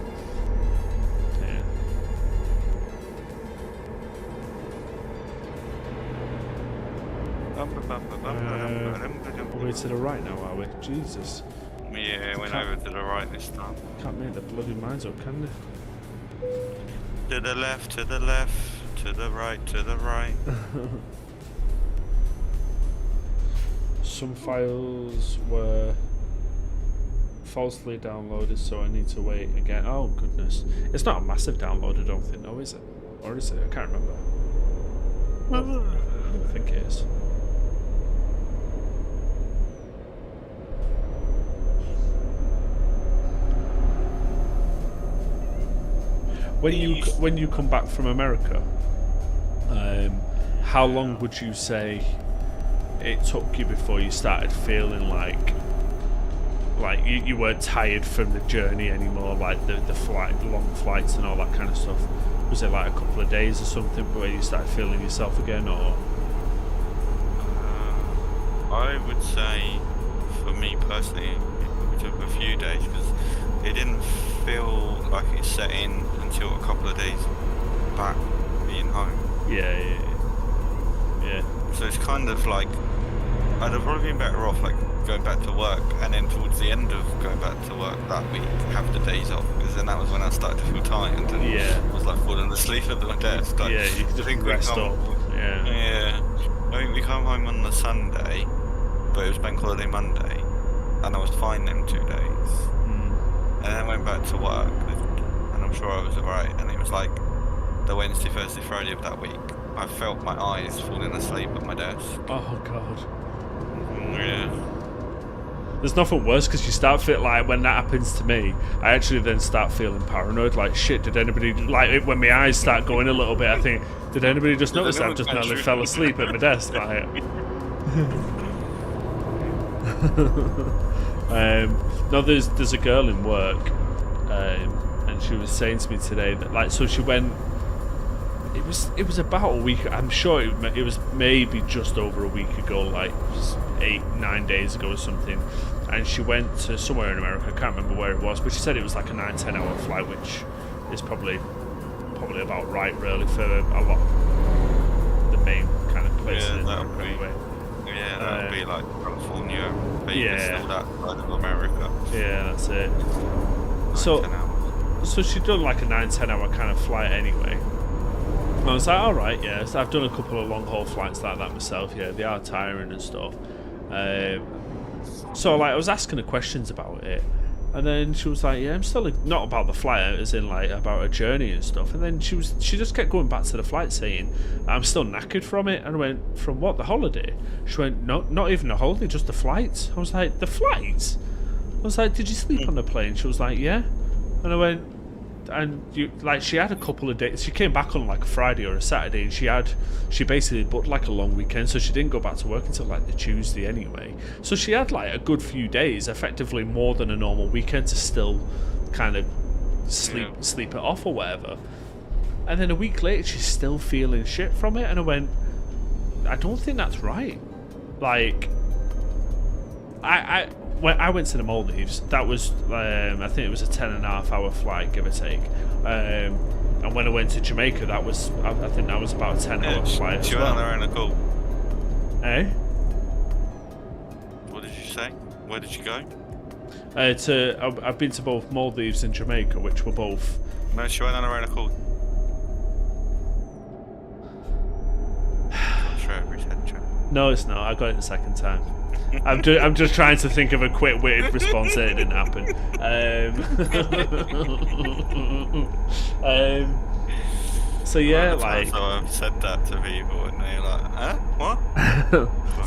we're to the right now, are we? Jesus. Yeah, went over to the right this time. Can't make the bloody minds up, can they? To the left, to the left, to the right, to the right. Some files were falsely downloaded, so I need to wait again. Oh goodness. It's not a massive download, I don't think, no, is it? Or is it? I can't remember. I don't think it is. When you come back from America, how long would you say it took you before you started feeling like you weren't tired from the journey anymore, like the long flights and all that kind of stuff? Was it like a couple of days or something where you started feeling yourself again, or? I would say, for me personally, it took a few days because it didn't feel like it set in until a couple of days back being home. Yeah. So it's kind of like I'd have probably been better off like going back to work, and then towards the end of going back to work that week have the days off, because then that was when I started to feel tired and was like falling asleep at my desk. Like, yeah, you could just rest up. Yeah. I think we come home on the Sunday, but it was Bank Holiday Monday, and I was fine them 2 days. And then I went back to work, and I'm sure I was alright, and it was like the Wednesday, Thursday, Friday of that week, I felt my eyes falling asleep at my desk. Oh god. Yeah. There's nothing worse, because you start feeling like, when that happens to me, I actually then start feeling paranoid, like shit, did anybody, like when my eyes start going a little bit, I think, did anybody just notice I've just nearly fell asleep at my desk? Like, no, there's a girl in work, and she was saying to me today that, like, so she went, it was about a week, I'm sure it was maybe just over a week ago, like 8-9 days ago or something, and she went to somewhere in America, I can't remember where it was, but she said it was like a 9-10 hour flight, which is probably about right really for a lot of the main kind of places in America anyway. Yeah, that would be like California, Vegas, all that side of America. Yeah, that's it. So she'd done like a 9-10 hour kind of flight anyway. And I was like, alright, yeah, so I've done a couple of long haul flights like that myself, yeah, they are tiring and stuff. So like I was asking her questions about it, and then she was like, yeah, I'm still not about the flight, as in like about her journey and stuff. And then she just kept going back to the flight saying, I'm still knackered from it. And I went, from what, the holiday? She went, no, not even a holiday, just the flights. I was like, the flights? I was like, did you sleep on the plane? She was like, yeah. And I went, and she had a couple of days. She came back on like a Friday or a Saturday, and she basically booked like a long weekend, so she didn't go back to work until like the Tuesday anyway. So she had like a good few days, effectively more than a normal weekend, to still kind of sleep it off or whatever. And then a week later, she's still feeling shit from it, and I went, I don't think that's right. Like, when I went to the Maldives, that was, I think it was a 10.5 hour flight, give or take. And when I went to Jamaica, that was, I think that was about a 10-hour flight. She went on her own accord. Eh? What did you say? Where did you go? I've been to both Maldives and Jamaica, which were both. No, she went on her own accord. No, it's not. I got it the second time. I'm just trying to think of a quick-witted response that it didn't happen. So yeah, Well, like. so I've said that to people, and they're like, "Huh? What?"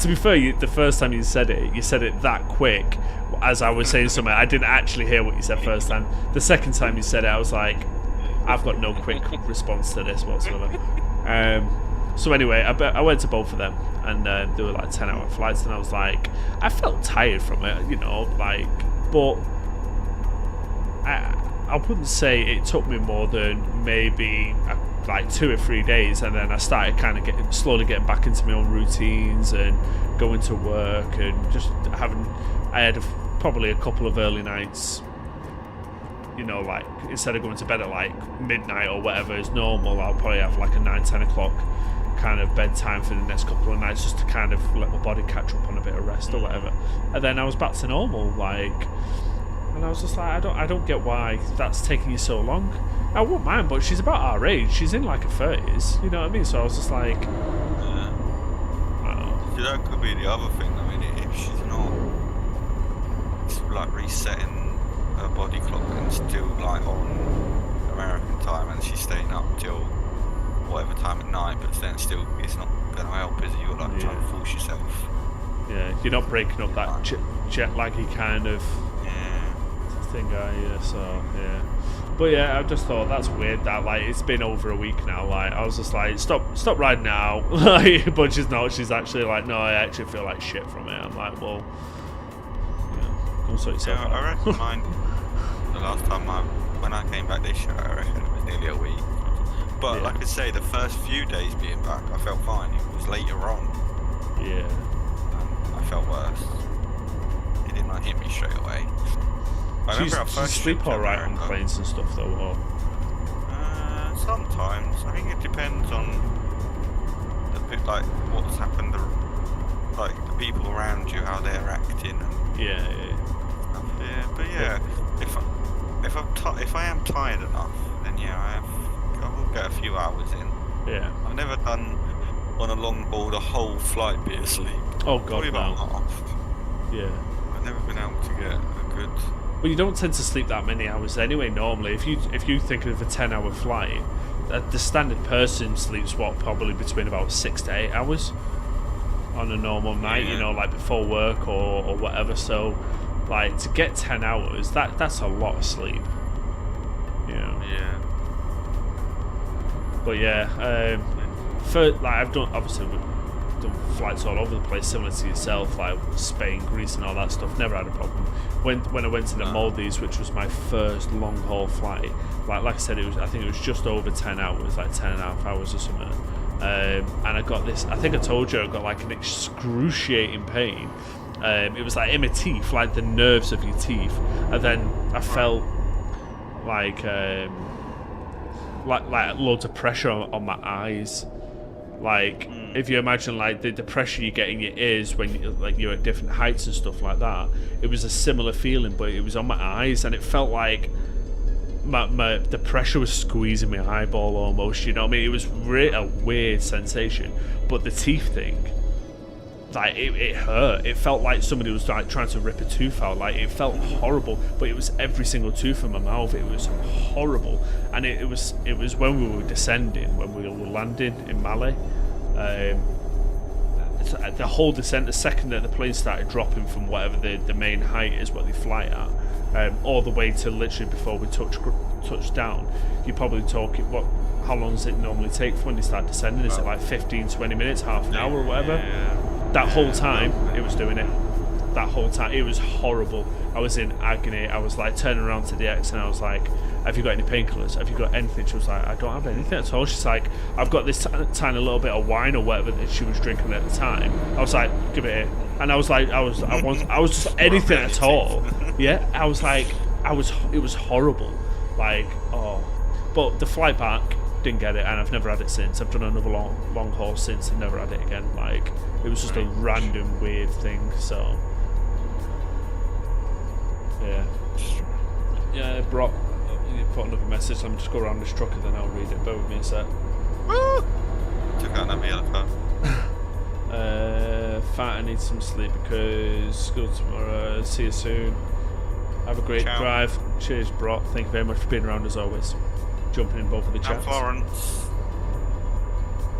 To be fair, the first time you said it that quick. As I was saying something, I didn't actually hear what you said first time. The second time you said it, I was like, I've got no quick response to this whatsoever. So anyway, I went to both of them, and they were like 10-hour flights, and I was like, I felt tired from it, you know, like, but I wouldn't say it took me more than maybe like 2 or 3 days, and then I started kind of slowly getting back into my own routines and going to work and just I had probably a couple of early nights, you know, like instead of going to bed at like midnight or whatever is normal, I'll probably have like a 9-10 o'clock kind of bedtime for the next couple of nights just to kind of let my body catch up on a bit of rest or whatever, and then I was back to normal, like. And I was just like, I don't get why that's taking you so long. I wouldn't mind, but she's about our age. She's in like her 30s. You know what I mean? So I was just like, Yeah. I don't know. See, that could be the other thing. I mean, if she's not, it's like resetting her body clock and still like on American time, and she's staying up till whatever time at night, but then still, it's not going to help, is it? You're like trying to force yourself. Yeah, you're not breaking up that jet laggy kind of thing, so yeah. But yeah, I just thought that's weird that like it's been over a week now. Like I was just like, stop riding out. Like, but she's not. She's actually like, no, I actually feel like shit from it. I'm like, well, yeah, go sort yourself out. I reckon mine. The last time when I came back this year, I reckon it was nearly a week. But like I say, the first few days being back, I felt fine. It was later on. Yeah. I felt worse. It didn't like hit me straight away. Do you sleep alright on planes and stuff though, or? Sometimes. I think it depends on the bit, like what's happened, like the people around you, how they're acting. And Yeah. But yeah, if I am tired enough, then yeah, I will get a few hours in. Yeah. I've never done on a long haul the whole flight be asleep. Oh god, Probably about half. Yeah. I've never been able to get a good. Well, you don't tend to sleep that many hours anyway. Normally, if you think of a 10-hour flight, the standard person sleeps probably between about 6 to 8 hours on a normal night. You know, like before work or whatever. So, like to get 10 hours, that's a lot of sleep. You know. Yeah. But yeah, for like I've done flights all over the place, similar to yourself, like Spain, Greece, and all that stuff. Never had a problem. When I went to the Maldives, which was my first long haul flight, like I said, I think it was just over 10 hours, like 10.5 hours or something. And I got this. I think I told you I got like an excruciating pain. It was like in my teeth, like the nerves of your teeth, and then I felt like loads of pressure on my eyes. Like if you imagine like the pressure you get in your ears when you're at different heights and stuff like that, it was a similar feeling, but it was on my eyes, and it felt like the pressure was squeezing my eyeball almost. You know what I mean? It was really a weird sensation. But the teeth thing, like it hurt. It felt like somebody was like trying to rip a tooth out. Like it felt horrible, but it was every single tooth in my mouth. It was horrible, and it was when we were descending, when we were landing in Mali. The whole descent, the second that the plane started dropping from whatever the main height is, what they fly at, all the way to literally before we touch down, you're probably talking how long does it normally take for when they start descending? Is it like 15-20 minutes, half an hour or whatever? That whole time it was doing it. That whole time it was horrible. I was in agony. I was like turning around to the ex and I was like, have you got any painkillers? Have you got anything? She was like, I don't have anything at all. She's like, I've got this tiny little bit of wine or whatever that she was drinking at the time. I was like, give it here. And I was like, I was just anything at all. Yeah, I was like, it was horrible. Like, oh. But the flight back, didn't get it, and I've never had it since. I've done another long haul since and never had it again. Like, it was just a random weird thing, so. Yeah, Brock, you put another message. Let me just go around this truck and then I'll read it. Bear with me a sec. Woo! Took out that other phone. Fat, I need some sleep because school tomorrow. See you soon. Have a great drive. Cheers, Brock. Thank you very much for being around as always. Jumping in both of the chats. Florence.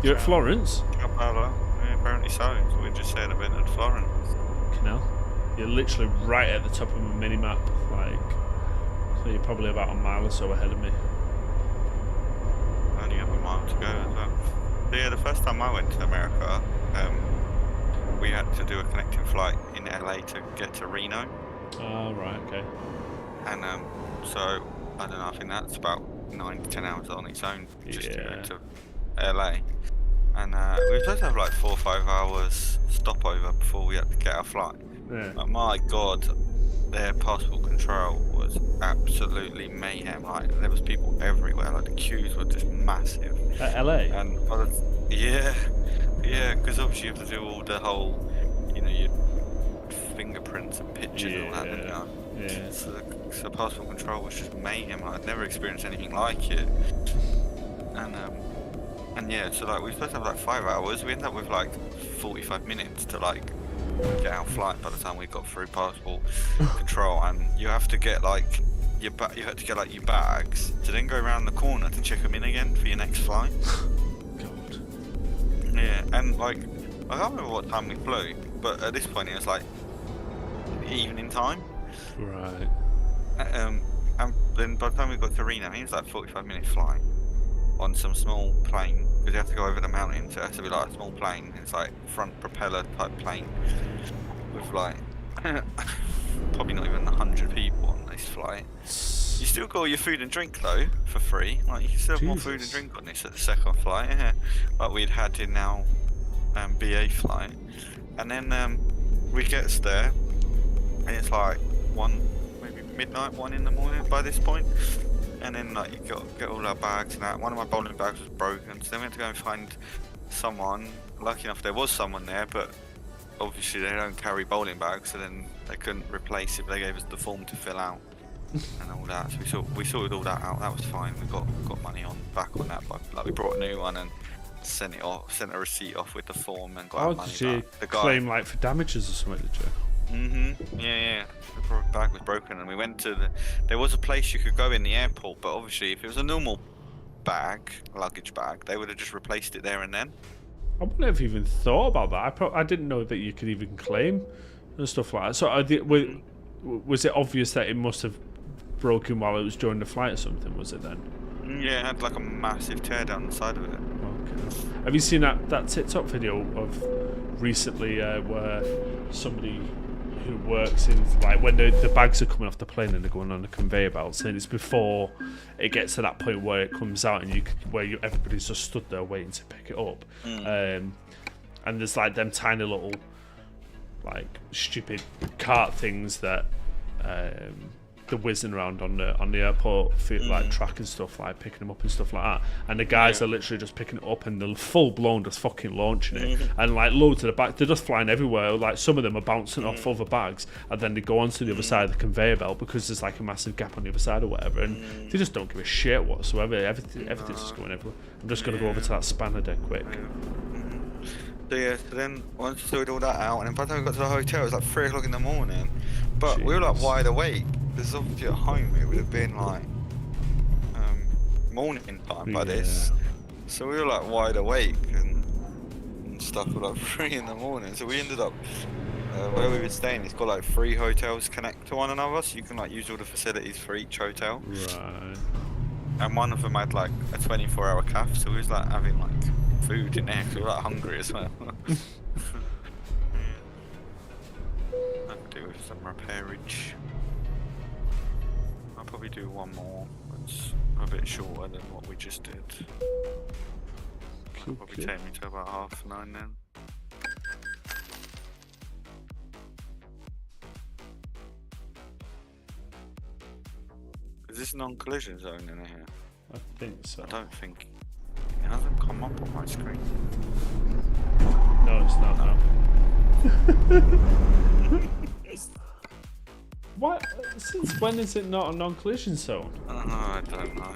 You're at Florence? Sao Paulo. Yeah, apparently so. So we just said I've entered Florence. Canal. You're literally right at the top of my mini map, like. So you're probably about a mile or so ahead of me. I only have a mile to go as well. So yeah, the first time I went to America, we had to do a connecting flight in LA to get to Reno. Oh, right, okay. And so I don't know. I think that's about 9 to 10 hours on its own just to go to LA. And we were supposed to have like 4 or 5 hours stopover before we had to get our flight. Yeah. But my God, their passport control was absolutely mayhem. Like there was people everywhere. Like the queues were just massive. At LA? And yeah, because obviously you have to do all the whole, your fingerprints and pictures and all that. Yeah. So passport control was just mayhem. I'd never experienced anything like it. And yeah, so like we were supposed to have like 5 hours. We ended up with like 45 minutes to like get our flight by the time we got through passport control. And you have to get like you had to get like your bags to then go around the corner to check them in again for your next flight. God. Yeah, and like I can't remember what time we flew, but at this point it was like evening time. Right. And then by the time we got to Reno, I think it was like 45-minute flight on some small plane, because you have to go over the mountains. So it has to be like a small plane. It's like front propeller type plane with like probably not even 100 people on this flight. You still got all your food and drink though for free. Like you can still have more food and drink on this at the second flight, like we'd had in our BA flight. And then we get there, and it's like maybe midnight, 1 in the morning by this point. And then like you get all our bags and that. One of my bowling bags was broken, so then we had to go and find someone. Lucky enough there was someone there, but obviously they don't carry bowling bags, so then they couldn't replace it. They gave us the form to fill out and all that. So we sorted all that out. That was fine. We got money back on that, but like we brought a new one and sent a receipt off with the form and got our money back. The guy claim like for damages or something, did you? Yeah. The bag was broken, and we went to there was a place you could go in the airport, but obviously if it was a normal luggage bag, they would have just replaced it there and then. I wouldn't have even thought about that. I didn't know that you could even claim and stuff like that. So was it obvious that it must have broken while it was during the flight or something, was it then? Yeah, it had like a massive tear down the side of it. Okay. Have you seen that TikTok video of recently where somebody who works in, like, when the bags are coming off the plane and they're going on a conveyor belt, and it's before it gets to that point where it comes out and everybody's just stood there waiting to pick it up, and there's like them tiny little like stupid cart things that they're whizzing around on the airport like track and stuff, like picking them up and stuff like that, and the guys are literally just picking it up and they're full blown just fucking launching it, and like loads of the bags, they're just flying everywhere. Like some of them are bouncing off other bags, and then they go onto the other side of the conveyor belt because there's like a massive gap on the other side or whatever, and they just don't give a shit whatsoever. Everything's just going everywhere. I'm just gonna go over to that spanner deck quick. So then once we sorted all that out, and then by the time we got to the hotel, it was like 3 o'clock in the morning. But we were like wide awake, because obviously at home it would have been like morning time by this. So we were like wide awake and stuff at like 3 in the morning. So we ended up where we were staying. It's got like 3 hotels connect to one another, so you can like use all the facilities for each hotel. Right. And one of them had like a 24-hour cafe, so we was like having like food in there, because we were like hungry as well. I could do with some repairage. I'll probably do one more. It's a bit shorter than what we just did. It'll probably take me to about 9:30 then. Is this non-collision zone in here? I think so. I don't think. It hasn't come up on my screen. No, it's not. No. What? Since when is it not a non-collision zone? I don't know.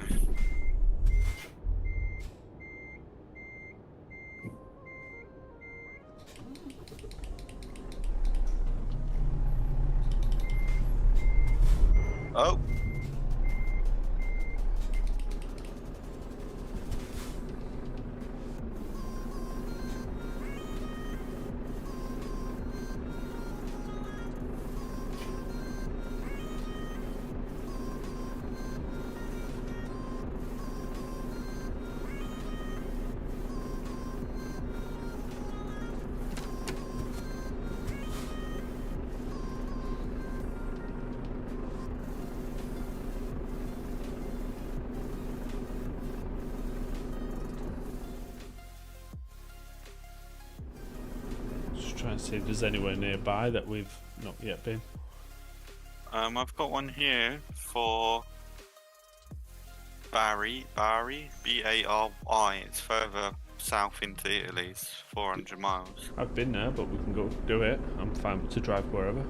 Oh. trying to see if there's anywhere nearby that we've not yet been. I've got one here for Bari, B-A-R-I. It's further south into Italy. It's 400 miles. I've been there, but we can go do it. I'm fine to drive wherever.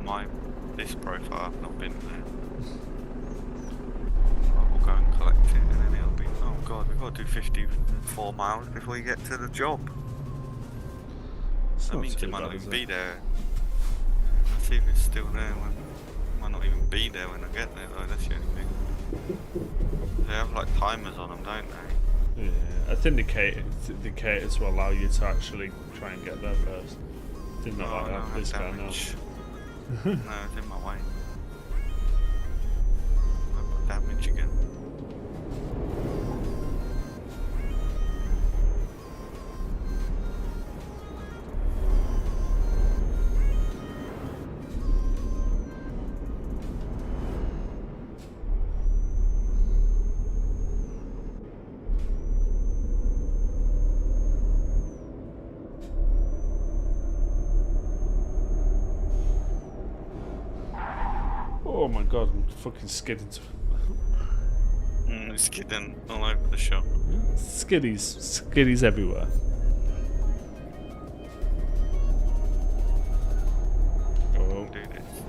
On this profile, I've not been there. I will go and collect it, and then it'll be. Oh god, we've got to do 54 miles before you get to the job. It's That not means too it might bad, not is even it? be there. Let's see if it's still there. It might not even be there when I get there, though. That's the only thing. They have like timers on them, don't they? Yeah, I think the caters will allow you to actually try and get there first. Did not like that. This guy knows. No, it's in my way. I've got damage again. Oh my god, I'm fucking skidding. It's skidding all over the shop. Skiddies everywhere. Oh. Do this.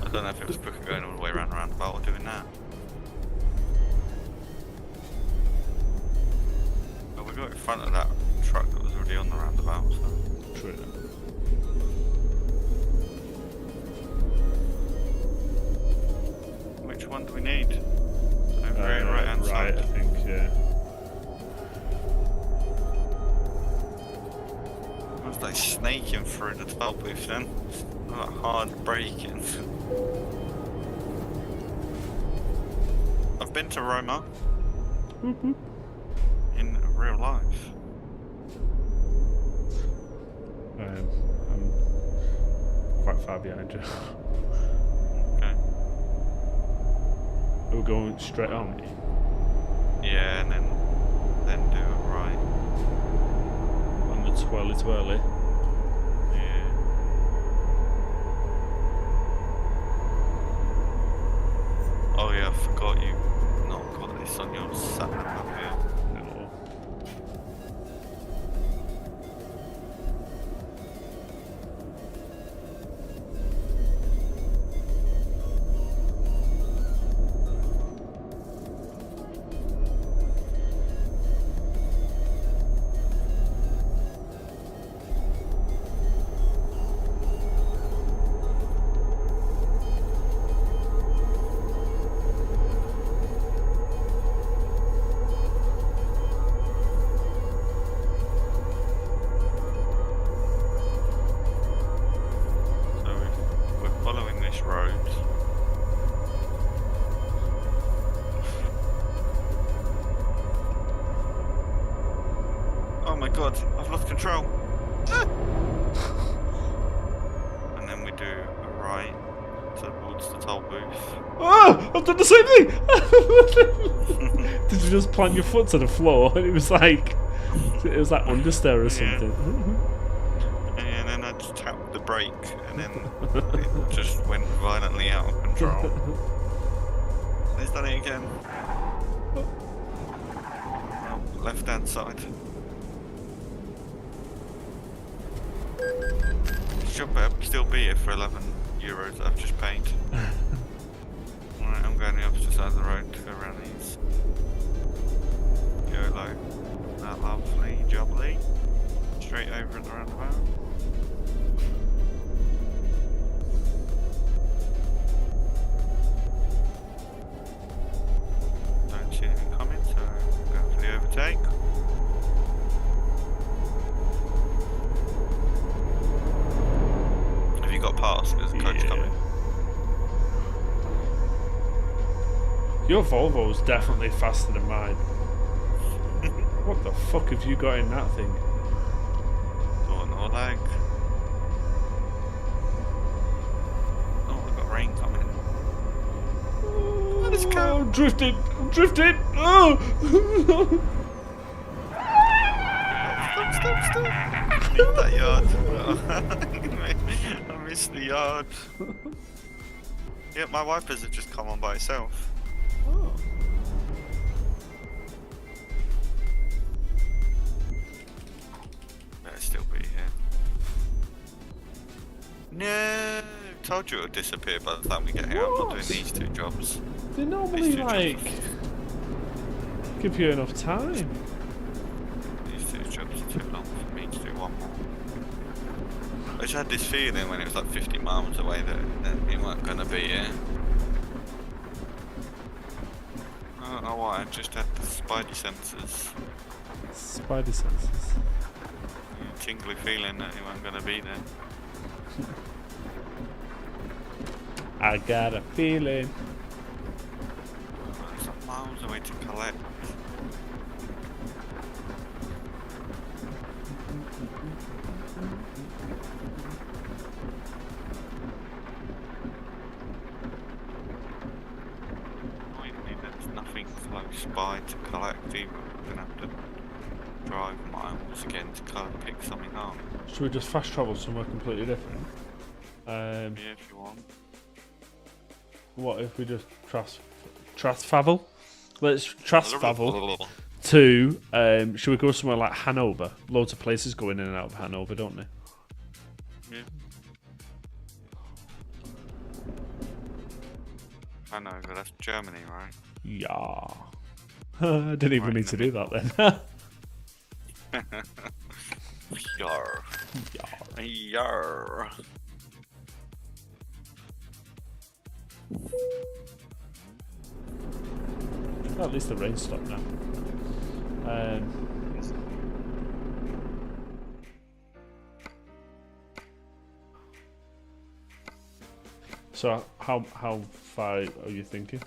I don't know if it was quicker going all the way around the roundabout or doing that. But we got in front of that truck that was already on the roundabout, so. True. Which one do we need? Over here, right hand Right, side. I think, yeah. It was like snaking through the toll booth then. Like hard braking. I've been to Roma. In real life. I'm quite far behind you. Okay. We're going straight on. Yeah, and then do it right. On the twirly. Yeah. Oh yeah, I forgot you not got this on your sat nav up here. No. We're following this road. Oh my god, I've lost control. And then we do a right towards the toll booth. Oh! I've done the same thing! Did you just plant your foot to the floor and it was like understeer or something? And then I just tapped the brake and then it just went violently out of control. He's done it again. Oh, left hand side. Should still be here for €11 that I've just paid. Alright, I'm going the opposite side of the road to go around these. YOLO. That lovely, jubbly. Straight over at the roundabout. Don't see anything coming, so I'm going for the overtake. Have you got past? There's a coach Yeah. coming. Your Volvo's definitely faster than mine. What the fuck have you got in that thing? Door no lag. drifting. I'm drifting. Oh. Stop. I need that yard. I missed the yard. Yeah, my wipers have just come on by itself. Oh. Better still be here. No! Told you it would disappear by the time we get here. I'm not doing these 2 jobs. They normally These 2 like jobs give you enough time. These 2 jobs are too long for me to do one more. I just had this feeling when it was like 50 miles away that we weren't going to be here. I don't know why, I just had the spidey senses. Spidey senses. Tingly feeling that he weren't going to be there. I got a feeling. It's like miles away to collect. Annoyingly, there's nothing close by to collect either. We're gonna have to drive miles again to pick something up. Should we just fast travel somewhere completely different? Yeah, if you want. What if we just travel? Let's travel to. Should we go somewhere like Hanover? Loads of places go in and out of Hanover, don't they? Yeah. Hanover, that's Germany, right? Yeah. I didn't even need to do that then. Yar. Yar. At least the rain stopped now. So how far are you thinking?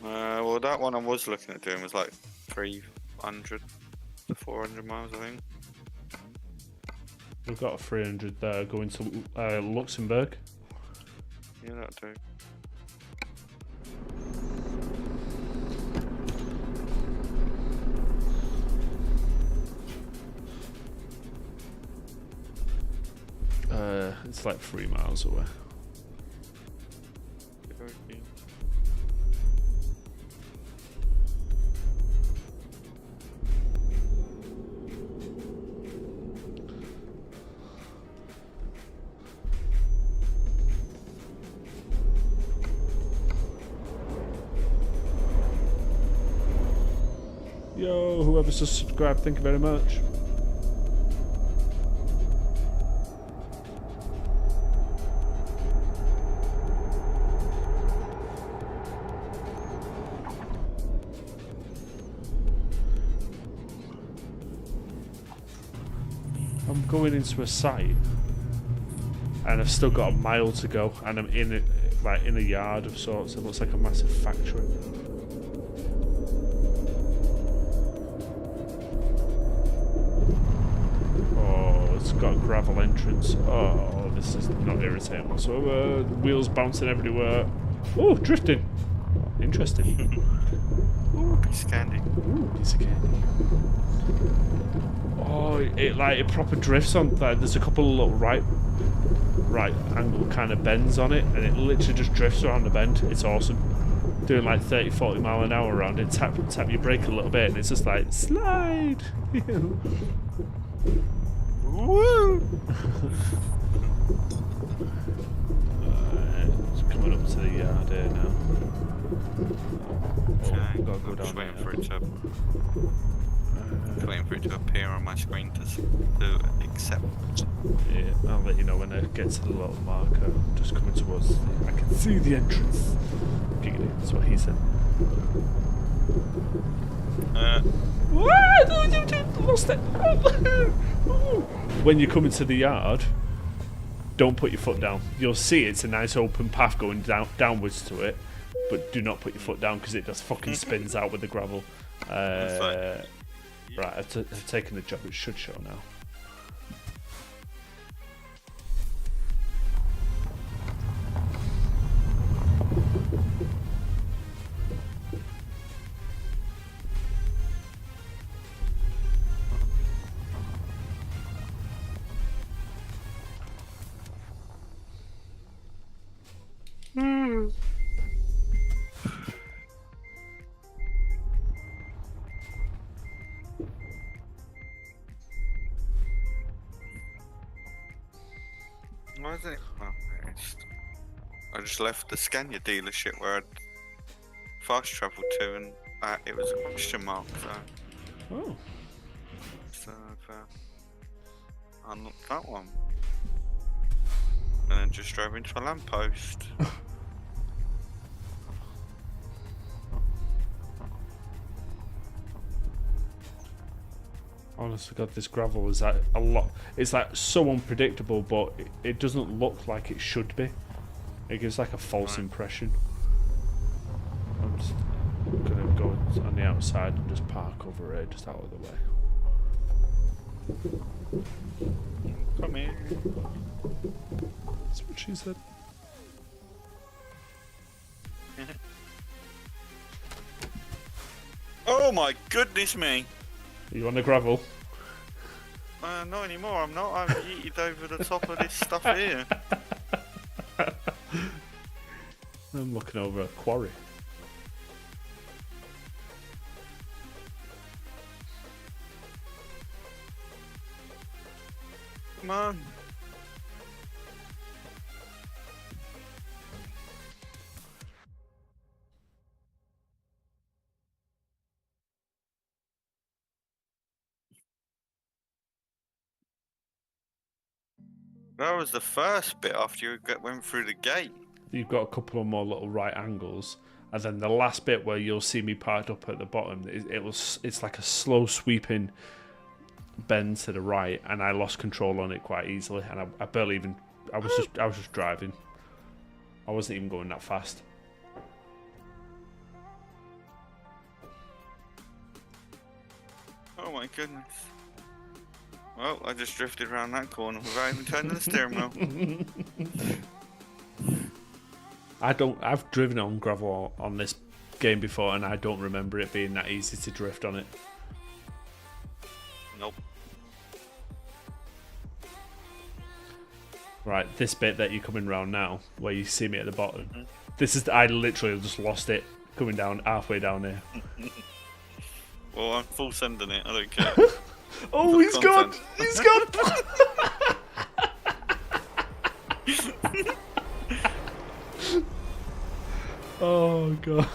Well, that one I was looking at doing was like 300 to 400 miles, I think. We've got a 300 there going to Luxembourg. Yeah, that'll do. It's like 3 miles away. Okay. Yo, whoever's just subscribed, thank you very much. I'm going into a site and I've still got a mile to go and I'm in it, like in a yard of sorts. It looks like a massive factory. Oh, it's got a gravel entrance. Oh, this is not irritating whatsoever. The wheels bouncing everywhere. Oh, drifting. Interesting. Ooh, piece of candy. Ooh, piece of candy. Oh, it proper drifts on. Like, there's a couple of little right angle kind of bends on it, and it literally just drifts around the bend. It's awesome. Doing like 30-40 mile an hour around it. Tap your brake a little bit, and it's just like slide. Woo! It's coming up to the yard here now. Okay, Gotta go I'm just down waiting there. for it to. Waiting for it to appear on my screen to accept. Yeah, I'll let you know when I get to the little marker. Just coming towards. I can see the entrance. Giggity, that's what he said. Lost it. When you come into the yard, don't put your foot down. You'll see it's a nice open path going downwards to it, but do not put your foot down because it just fucking spins out with the gravel. Right, I've taken the job. It should show now. Why is it? Well, I just left the Scania dealership where I'd fast travelled to, and it was a question mark. Oh. So I've unlocked that one, and then just drove into a lamppost. Honestly, God, this gravel is like a lot. It's like so unpredictable, but it doesn't look like it should be. It gives like a false impression. I'm just gonna go on the outside and just park over here, just out of the way. Come here. That's what she said. Oh my goodness me! Are you on the gravel? Not anymore, I'm not. I've yeeted over the top of this stuff here. I'm looking over a quarry. Come on. That was the first bit after you went through the gate. You've got a couple of more little right angles, and then the last bit where you'll see me parked up at the bottom, it's like a slow sweeping bend to the right, and I lost control on it quite easily, and I barely even. I was just driving. I wasn't even going that fast. Oh my goodness. Well, I just drifted around that corner without even turning the steering wheel. I've driven on gravel on this game before, and I don't remember it being that easy to drift on it. Nope. Right, this bit that you're coming round now, where you see me at the bottom, I literally just lost it coming down halfway down here. Well, I'm full sending it, I don't care. Oh, he's gone! He's gone! Oh god.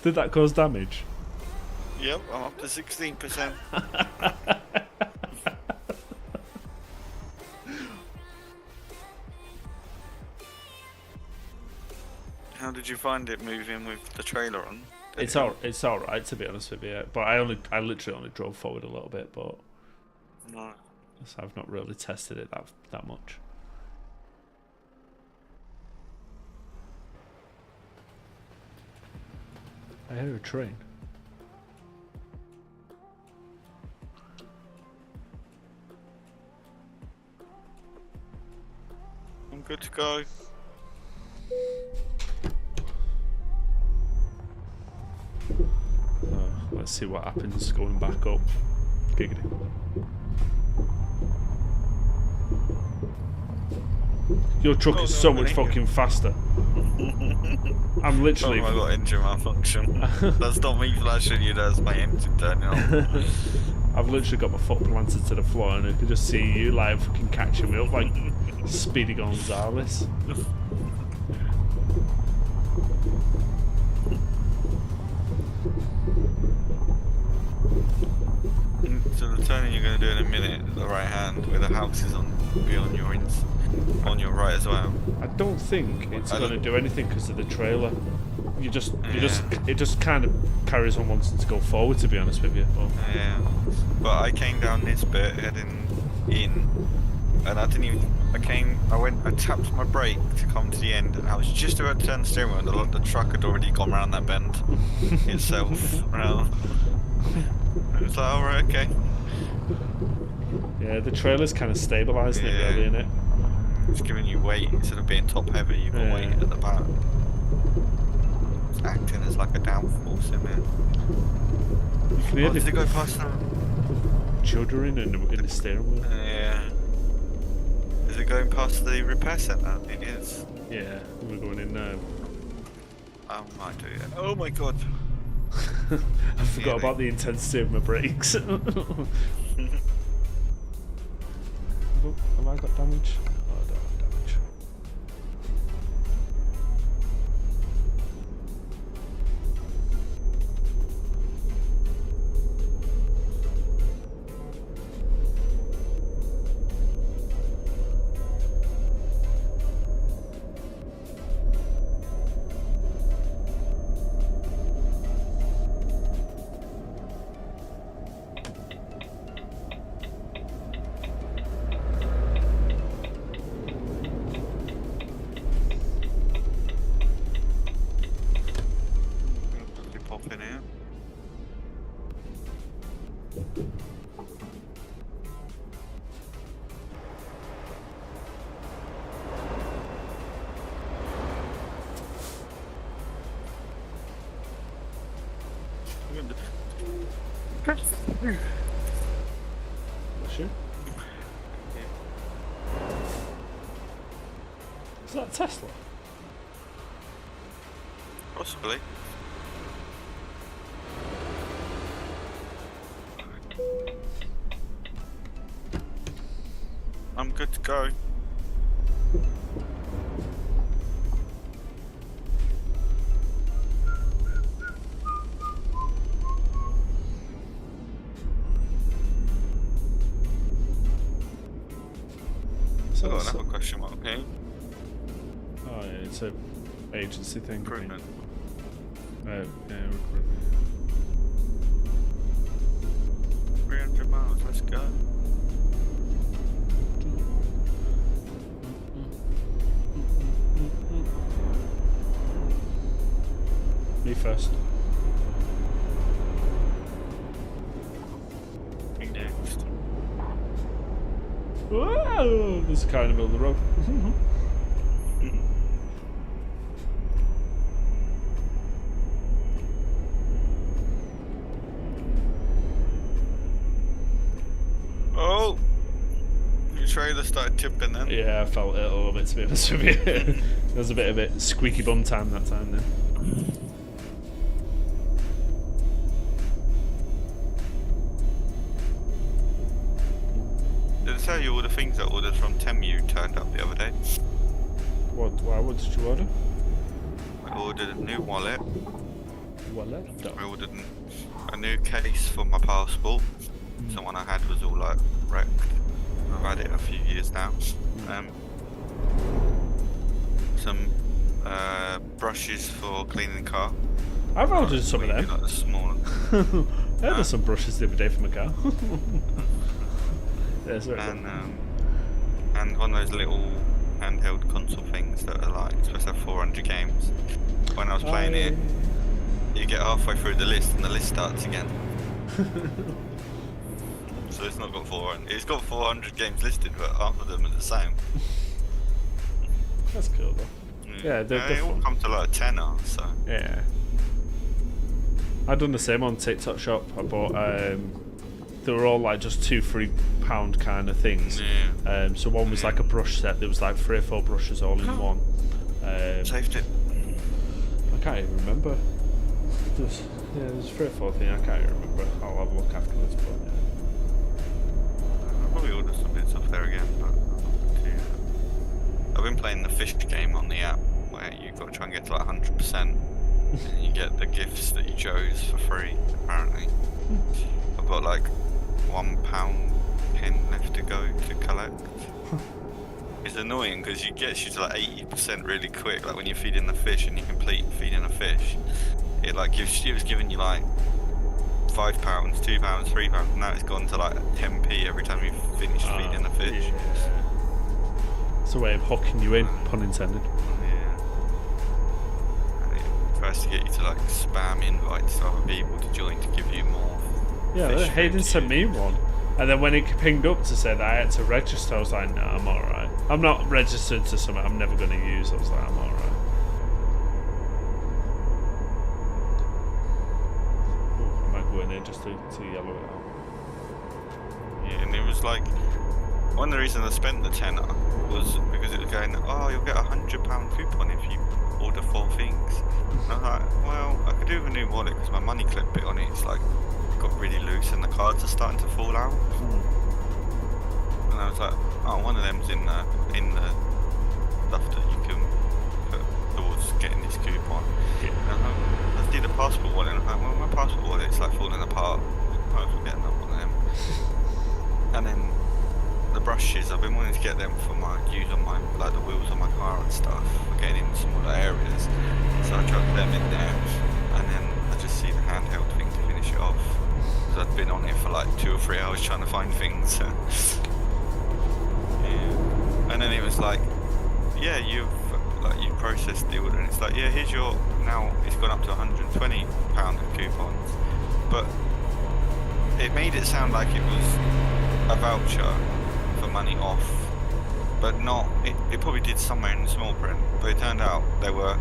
Did that cause damage? Yep, I'm up to 16%. How did you find it moving with the trailer on? It's alright, to be honest with you. But I literally only drove forward a little bit, but No. so I've not really tested it that much. I hear a train. I'm good to go. Let's see what happens going back up. Giggity. Your truck is so much fucking faster. I'm literally. Oh, I got engine malfunction. That's not me flashing you, that's my engine turning on. I've literally got my foot planted to the floor, and I can just see you like fucking catching me up like Speedy Gonzales. So the turning you're going to do in a minute, the right hand, where the house is on your right as well. I don't think it's going to do anything because of the trailer. It just kind of carries on wanting to go forward, to be honest with you. But. Yeah, but I came down this bit heading in, and I tapped my brake to come to the end, and I was just about to turn the steering wheel, and the truck had already gone around that bend itself. Around. It was like, alright, okay. Yeah, the trailer's kind of stabilising it really, isn't it? It's giving you weight instead of being top heavy, you've got weight at the back. It's acting as like a downforce in it. Did it go past the children in the steering wheel? Yeah. Is it going past the repair centre? It is. Yeah, we're going in now. I might do it. Oh my god. I forgot about the intensity of my brakes. Have I got damage? Oh, I don't have damage. Bless you. Is that Tesla? Possibly. I'm good to go. So I've got that's- another question mark here. Oh yeah, it's a agency thing. Recruitment. Yeah, recruitment. 300 miles, let's go. Me first. Me next. Whoa! There's a car in the middle of the road. Oh! Your trailer started tipping then. Yeah, I felt it a little bit, to be honest with you. There was a bit squeaky bum time that time then. Did I tell you all the things I ordered from Temu turned up the other day? What did you order? I ordered a new wallet. Wallet? I ordered a new case for my passport. The one I had was all like wrecked. I've had it a few years now. Some brushes for cleaning the car. I've ordered some of Maybe them. like the small. I ordered some brushes the other day for my car. Yeah, sorry. And one of those little handheld console things that are like supposed to have 400 games. When I was playing it, you get halfway through the list and the list starts again. So it's not got 400. It's got 400 games listed, but half of them are the same. That's cool though. Yeah, they're all fun. come to like a tenner, so. Yeah. I done the same on TikTok shop. I bought they were all like just £2-3 kind of things. Yeah. So one was like a brush set. There was like 3 or 4 brushes all in one. Saved it. I can't even remember. There's 3 or 4 things I can't even remember. I'll have a look afterwards. But yeah. I'll probably order some bits off there again, but I've been playing the fish game on the app where you've got to try and get to like 100% and you get the gifts that you chose for free, apparently. I've got like £1 pin left to go to collect. It's annoying because it gets you to like 80% really quick, like when you're feeding the fish and you complete feeding a fish. It like it was giving you like £5, £2, £3, now it's gone to like 10p every time you finish feeding the fish. Yeah. It's a way of hooking you in, pun intended. Yeah. And it tries to get you to like spam invites to other people to join to give you more. Yeah, fish Hayden food to sent me use. one. And then when it pinged up to say that I had to register, I was like, nah, I'm alright. I'm not registered to something I'm never going to use. I was like, I'm alright. I might go in there just to yellow it out. Yeah, and it was like, one of the reasons I spent the tenner was because it was going, oh, you'll get £100 coupon if you order 4 things. And I was like, well, I could do with a new wallet because my money clip bit on it's like got really loose and the cards are starting to fall out. And I was like, oh, one of them's in the stuff that you can put towards getting this coupon. Yeah. And I did a passport wallet and I'm like, well, my passport wallet's like falling apart. I might as well get another one of them. And then the brushes, I've been wanting to get them for my use on my like the wheels on my car and stuff, for getting in smaller areas. So I chucked them in there, and then I just see the handheld thing to finish it off. So I'd been on it for like 2 or 3 hours trying to find things. Yeah. And then it was like, yeah, you've processed the order, and it's like, yeah, here's your, now it's gone up to £120 of coupons, but it made it sound like it was a voucher for money off, but not, it probably did somewhere in the small print, but it turned out there were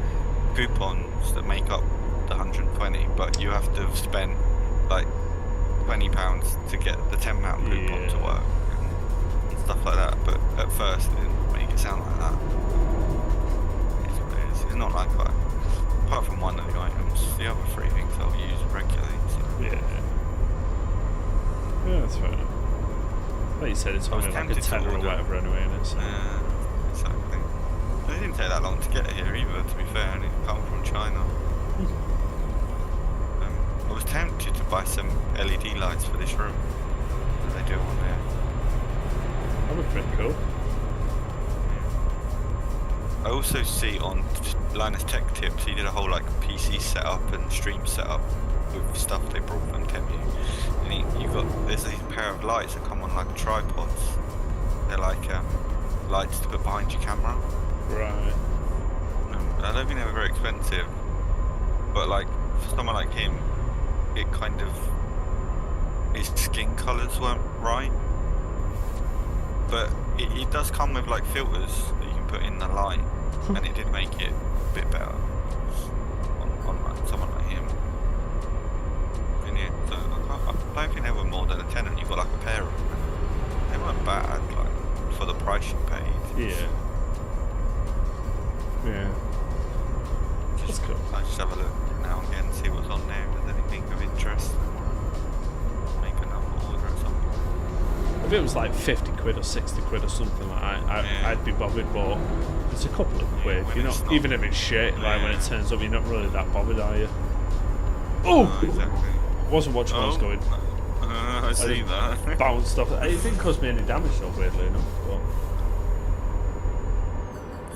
coupons that make up the 120, but you have to have spent like £20 to get the £10 coupon to work and stuff like that. But at first, it didn't make it sound like that. It's what it is. It's not like that. Apart from one of the items, the other 3 things I'll use regularly. So. Yeah, that's fair enough. Like you said, it's only like a tenner or whatever anyway, isn't it? So. Yeah, exactly. It didn't take that long to get here either, to be fair, and it come from China. I was tempted to buy some LED lights for this room, as they do on there. That would be pretty cool. I also see on Linus Tech Tips, he did a whole like PC setup and stream setup with stuff they brought from Temu. And there's these pair of lights that come on like tripods. They're like lights to put behind your camera. Right. I don't think they were very expensive, but like for someone like him, it kind of, his skin colours weren't right. But it does come with like filters that you can put in the light, and it did make it a bit better on like someone like him. And yeah, so I don't think they were more than a tenner. You got like a pair of them. They weren't bad, like for the price you paid. Yeah. Yeah. That's cool. I just have a look now and again, see what's on there, if there's anything of interest. Make another order or something. If it was like 50 quid or 60 quid or something like that, I'd be bothered, but it's a couple of quid. You're not, even if it's shit, like when it turns up, you're not really that bothered, are you? Oh! No, exactly. I wasn't watching where I was going. I see that. Bounced off. It didn't cause me any damage though, weirdly enough. But.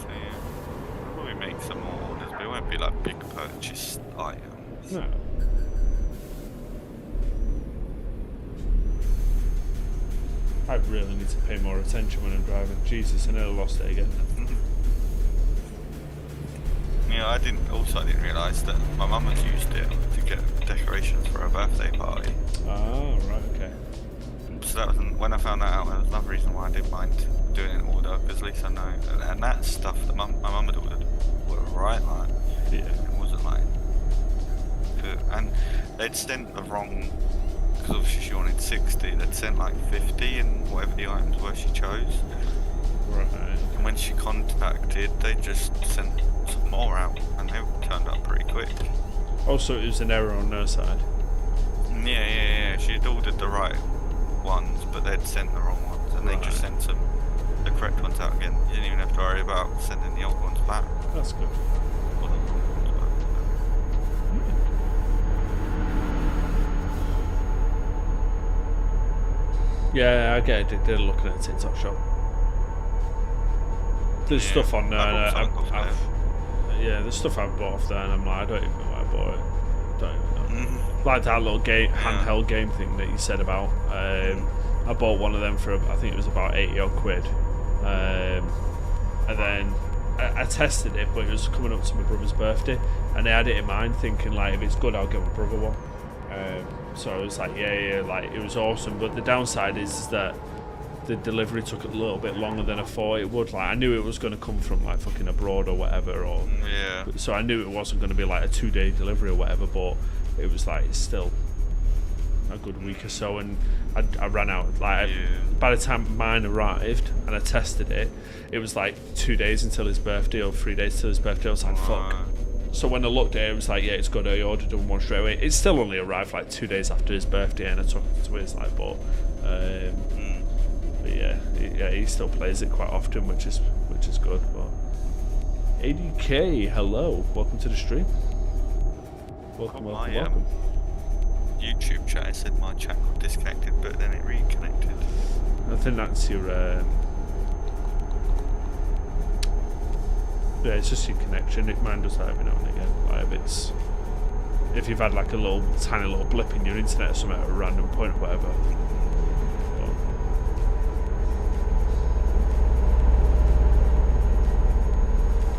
So yeah, I'll probably make some more orders, but it won't be like big purchase items. No. I really need to pay more attention when I'm driving. Jesus, I nearly lost it again. Yeah, I didn't realise that my mum has used it to get decorations for her birthday party. Oh, right, okay. So that was, when I found that out, that was another reason why I didn't mind doing an order, because at least I know. And that stuff that my mum had ordered were right, like, yeah. It wasn't like good. And they'd sent the wrong, because obviously she wanted 60, they'd sent like 50 and whatever the items were she chose. Right. And when she contacted, they just sent some more out, and they turned up pretty quick. Also, it was an error on their side. Yeah. She'd ordered the right ones, but they'd sent the wrong ones, and they just sent the correct ones out again. You didn't even have to worry about sending the old ones back. That's good. Or the wrong ones back. Yeah, I get it. They're looking at a TikTok shop. There's stuff on there. There's stuff I've bought off there, and I'm like, I don't even know why I bought it. Don't even know. Like that little game, handheld game thing that you said about. I bought one of them for, I think it was about 80 odd quid. And then I tested it, but it was coming up to my brother's birthday, and I had it in mind thinking like, if it's good, I'll get my brother one. So I was like, yeah, like it was awesome. But the downside is that the delivery took a little bit longer than I thought it would. Like I knew it was going to come from like fucking abroad or whatever, or so I knew it wasn't going to be like a 2-day delivery or whatever. But it was like still a good week or so, and I ran out. Like by the time mine arrived and I tested it, it was like 2 days until his birthday or 3 days till his birthday. I was like, fuck. So when I looked at it, it was like, yeah, it's good. I ordered one straight away. It still only arrived like 2 days after his birthday, and I took it to his like, but yeah, he still plays it quite often, which is good. But 80k, hello, welcome to the stream. Welcome. YouTube chat, it said my chat got disconnected, but then it reconnected. I think that's your yeah, it's just your connection. Mine does that every now and again. Like if you've had like a tiny little blip in your internet or something at a random point or whatever.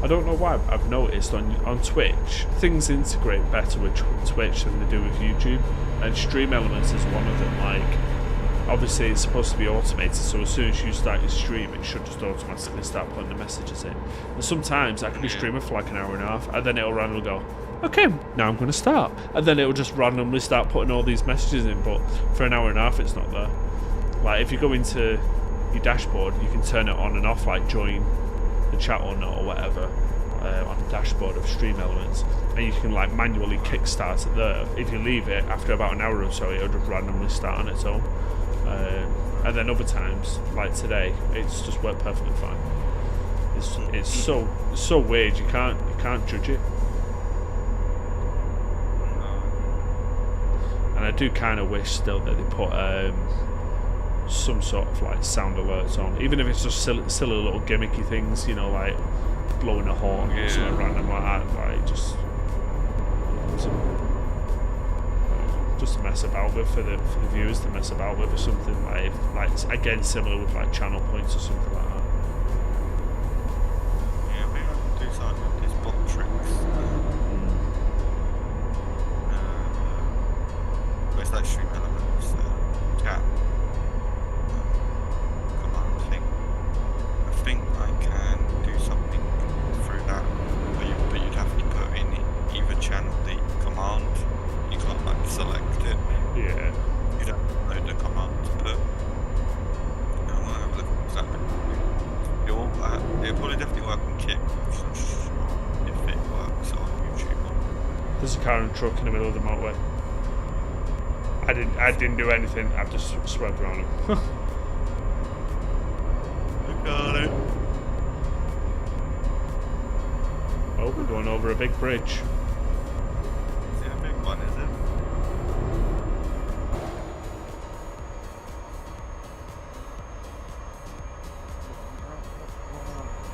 I don't know why I've noticed on Twitch, things integrate better with Twitch than they do with YouTube, and Stream Elements is one of them. Like, obviously it's supposed to be automated, so as soon as you start your stream, it should just automatically start putting the messages in. And sometimes I can be streaming for like an hour and a half, and then it'll randomly go, okay, now I'm going to start. And then it'll just randomly start putting all these messages in, but for an hour and a half it's not there. Like if you go into your dashboard, you can turn it on and off, like join the chat or not or whatever, on the dashboard of Stream Elements, and you can like manually kickstart it there. If you leave it after about an hour or so, it'll just randomly start on its own. And then other times, like today, it's just worked perfectly fine. It's so weird. You can't judge it. And I do kind of wish still that they put some sort of like sound alerts on, even if it's just silly little gimmicky things, you know, like blowing a horn or something random like that, like just to mess about with for the viewers to mess about with or something, like again similar with like channel points or something like that. Yeah, maybe I can do something with these bot tricks. Where's that Stream Elements chat command thing? I think I can do something through that, but you'd have to put in either channel the command. You can't like select it. Yeah. You'd have to know the command to put. I want to have a look at exactly. It'll probably definitely work on Kick. I'm not sure if it works on YouTube. There's a car and truck in the middle of the motorway. I didn't do anything. I've just swerved around him. I got it. Oh, we're going over a big bridge. Is it a big one, is it?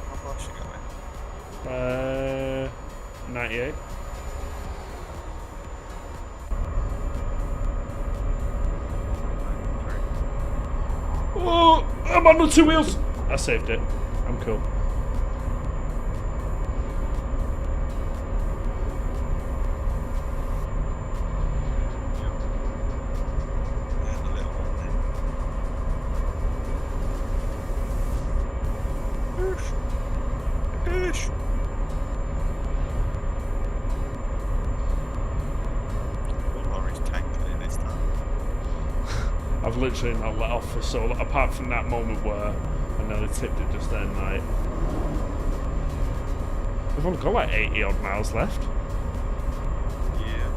How fast you going? 98. Oh, I'm on the two wheels. I saved it. I'm cool. I've literally not let off for so long, apart from that moment where I nearly tipped it just then, like. We've only got like 80 odd miles left. Yeah.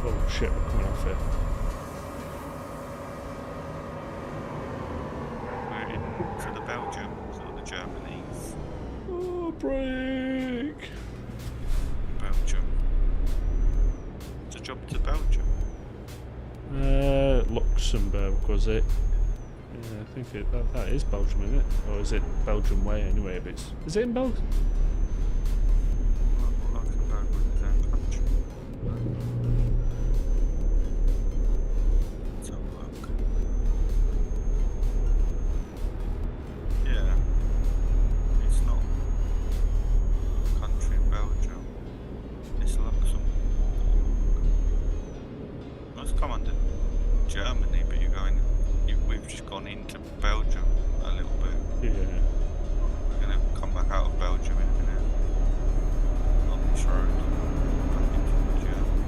Oh shit, we're coming off here. We're into the Belgians or the Germanys. Oh, break. Belgium. It's a job to Belgium. Luxembourg, was it? Yeah, I think that is Belgium, isn't it? Or is it Belgium way anyway? But is it in Belgium? Luxembourg was its own country. Let's have a look. Yeah. It's not a country in Belgium. It's Luxembourg. Let's come under Germany, but we've just gone into Belgium a little bit. Yeah. We're gonna come back out of Belgium in a minute. On this road. Back into Germany.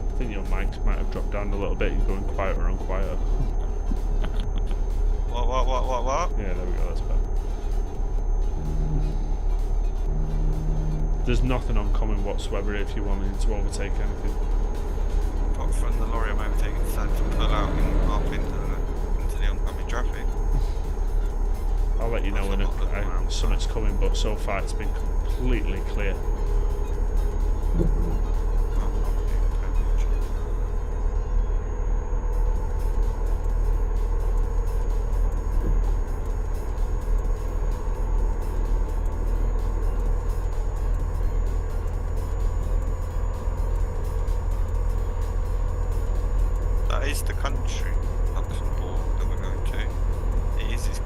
I think your mic might have dropped down a little bit. You're going quieter and quieter. What? Yeah, there we go. That's better. There's nothing uncommon whatsoever if you wanted to overtake anything. Apart from the lorry I'm overtaking decided to pull out in half into the oncoming traffic. I'll let you know when something's coming, but so far it's been completely clear. That is the country, Luxembourg, that we're going to. It is that's the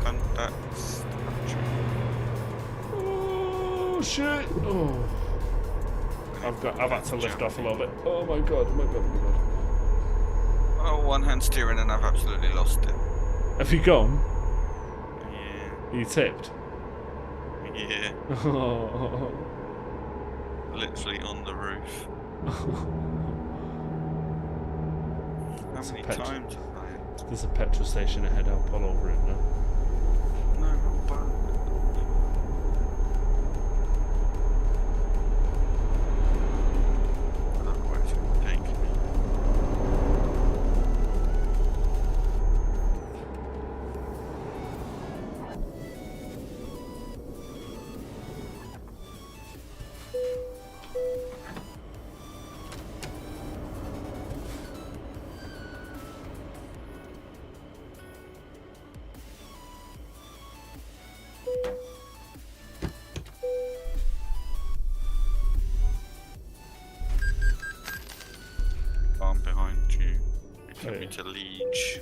country. Oh shit! Oh. I've had to lift off a little bit. Oh my god, oh my god, oh my god. Oh, one hand steering and I've absolutely lost it. Have you gone? Yeah. Are you tipped? Yeah. Oh. Literally on the roof. How many times have I had? There's a petrol station ahead, I'll pull over it now. No, not bad. I don't know where it's going to take me. I'm behind you. It took me to Liege.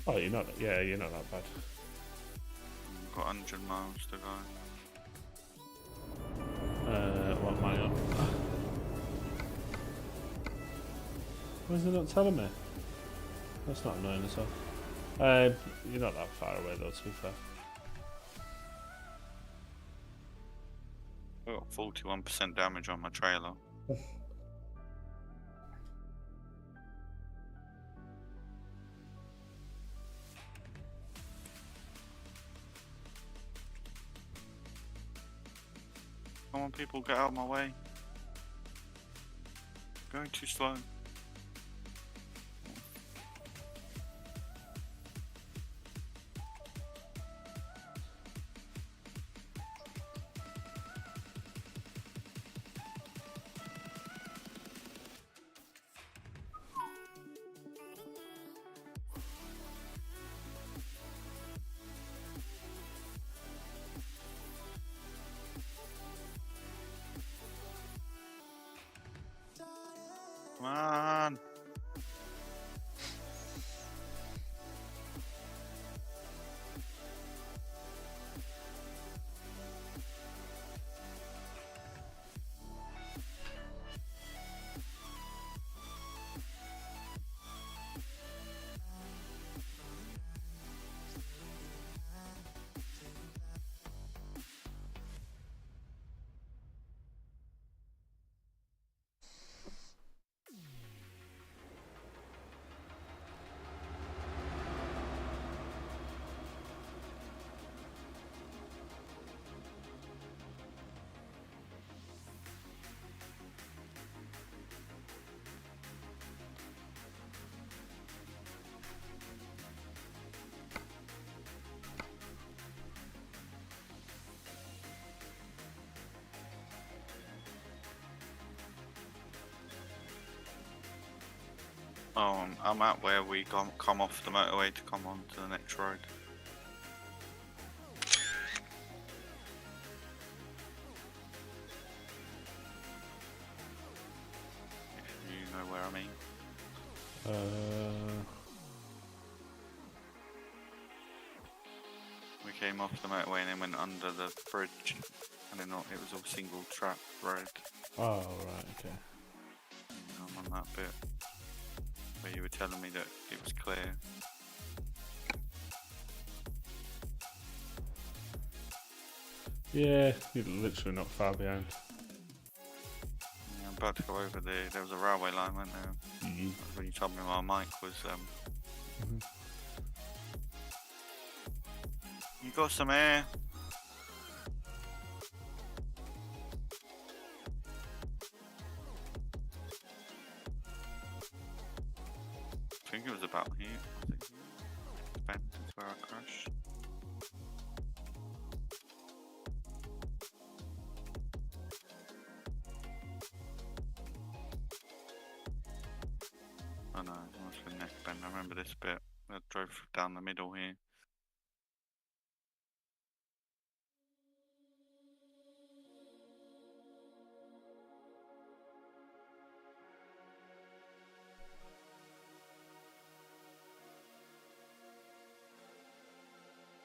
Oh, you're not that bad. I've got 100 miles to go. What am I on? Why is it not telling me? That's not annoying as well. You're not that far away though, to be fair. I got 41% damage on my trailer. Come on, people, get out of my way. Going too slow. Come on. Oh, I'm at where we come off the motorway to come on to the next road. If you know where I mean. We came off the motorway and then went under the bridge, and then it was all single track road. Oh, right, okay. I'm on that bit where you were telling me that it was clear. Yeah, you're literally not far behind. Yeah, I'm about to go over there. There was a railway line, wasn't there? Mm-hmm. That's when you told me my mic was. You got some air? I think it was about here. I think Bend is where I crashed. Oh no, it must have been Neck Bend. I remember this bit. I drove down the middle here.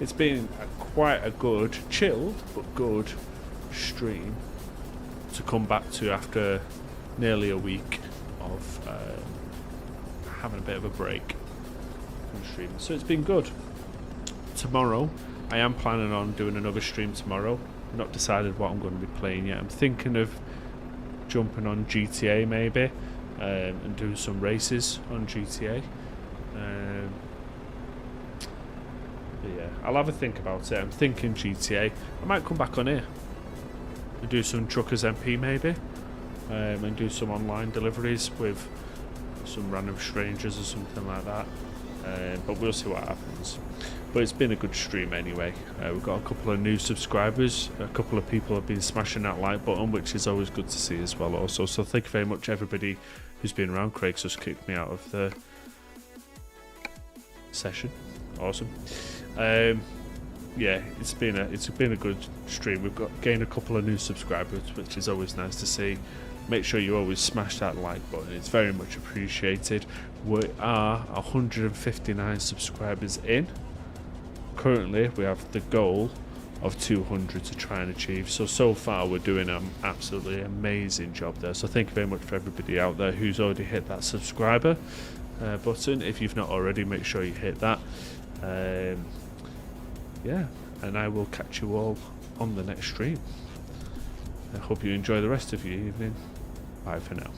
it's been quite a good, chilled but good stream to come back to after nearly a week of having a bit of a break from streaming. So it's been good. Tomorrow, I am planning on doing another stream tomorrow. Not decided what I'm going to be playing yet. I'm thinking of jumping on GTA maybe, and doing some races on GTA. But yeah, I'll have a think about it. I'm thinking GTA. I might come back on here and do some Truckers MP maybe, and do some online deliveries with some random strangers or something like that. But we'll see what happens. But it's been a good stream anyway. We've got a couple of new subscribers. A couple of people have been smashing that like button, which is always good to see as well also. So thank you very much everybody who's been around. Craig's just kicked me out of the session. Awesome. Yeah, it's been a good stream. We've gained a couple of new subscribers, which is always nice to see. Make sure you always smash that like button. It's very much appreciated. We are 159 subscribers in. Currently, we have the goal of 200 to try and achieve. So far, we're doing an absolutely amazing job there. So thank you very much for everybody out there who's already hit that subscriber button. If you've not already, make sure you hit that. Yeah, and I will catch you all on the next stream. I hope you enjoy the rest of your evening. Bye for now.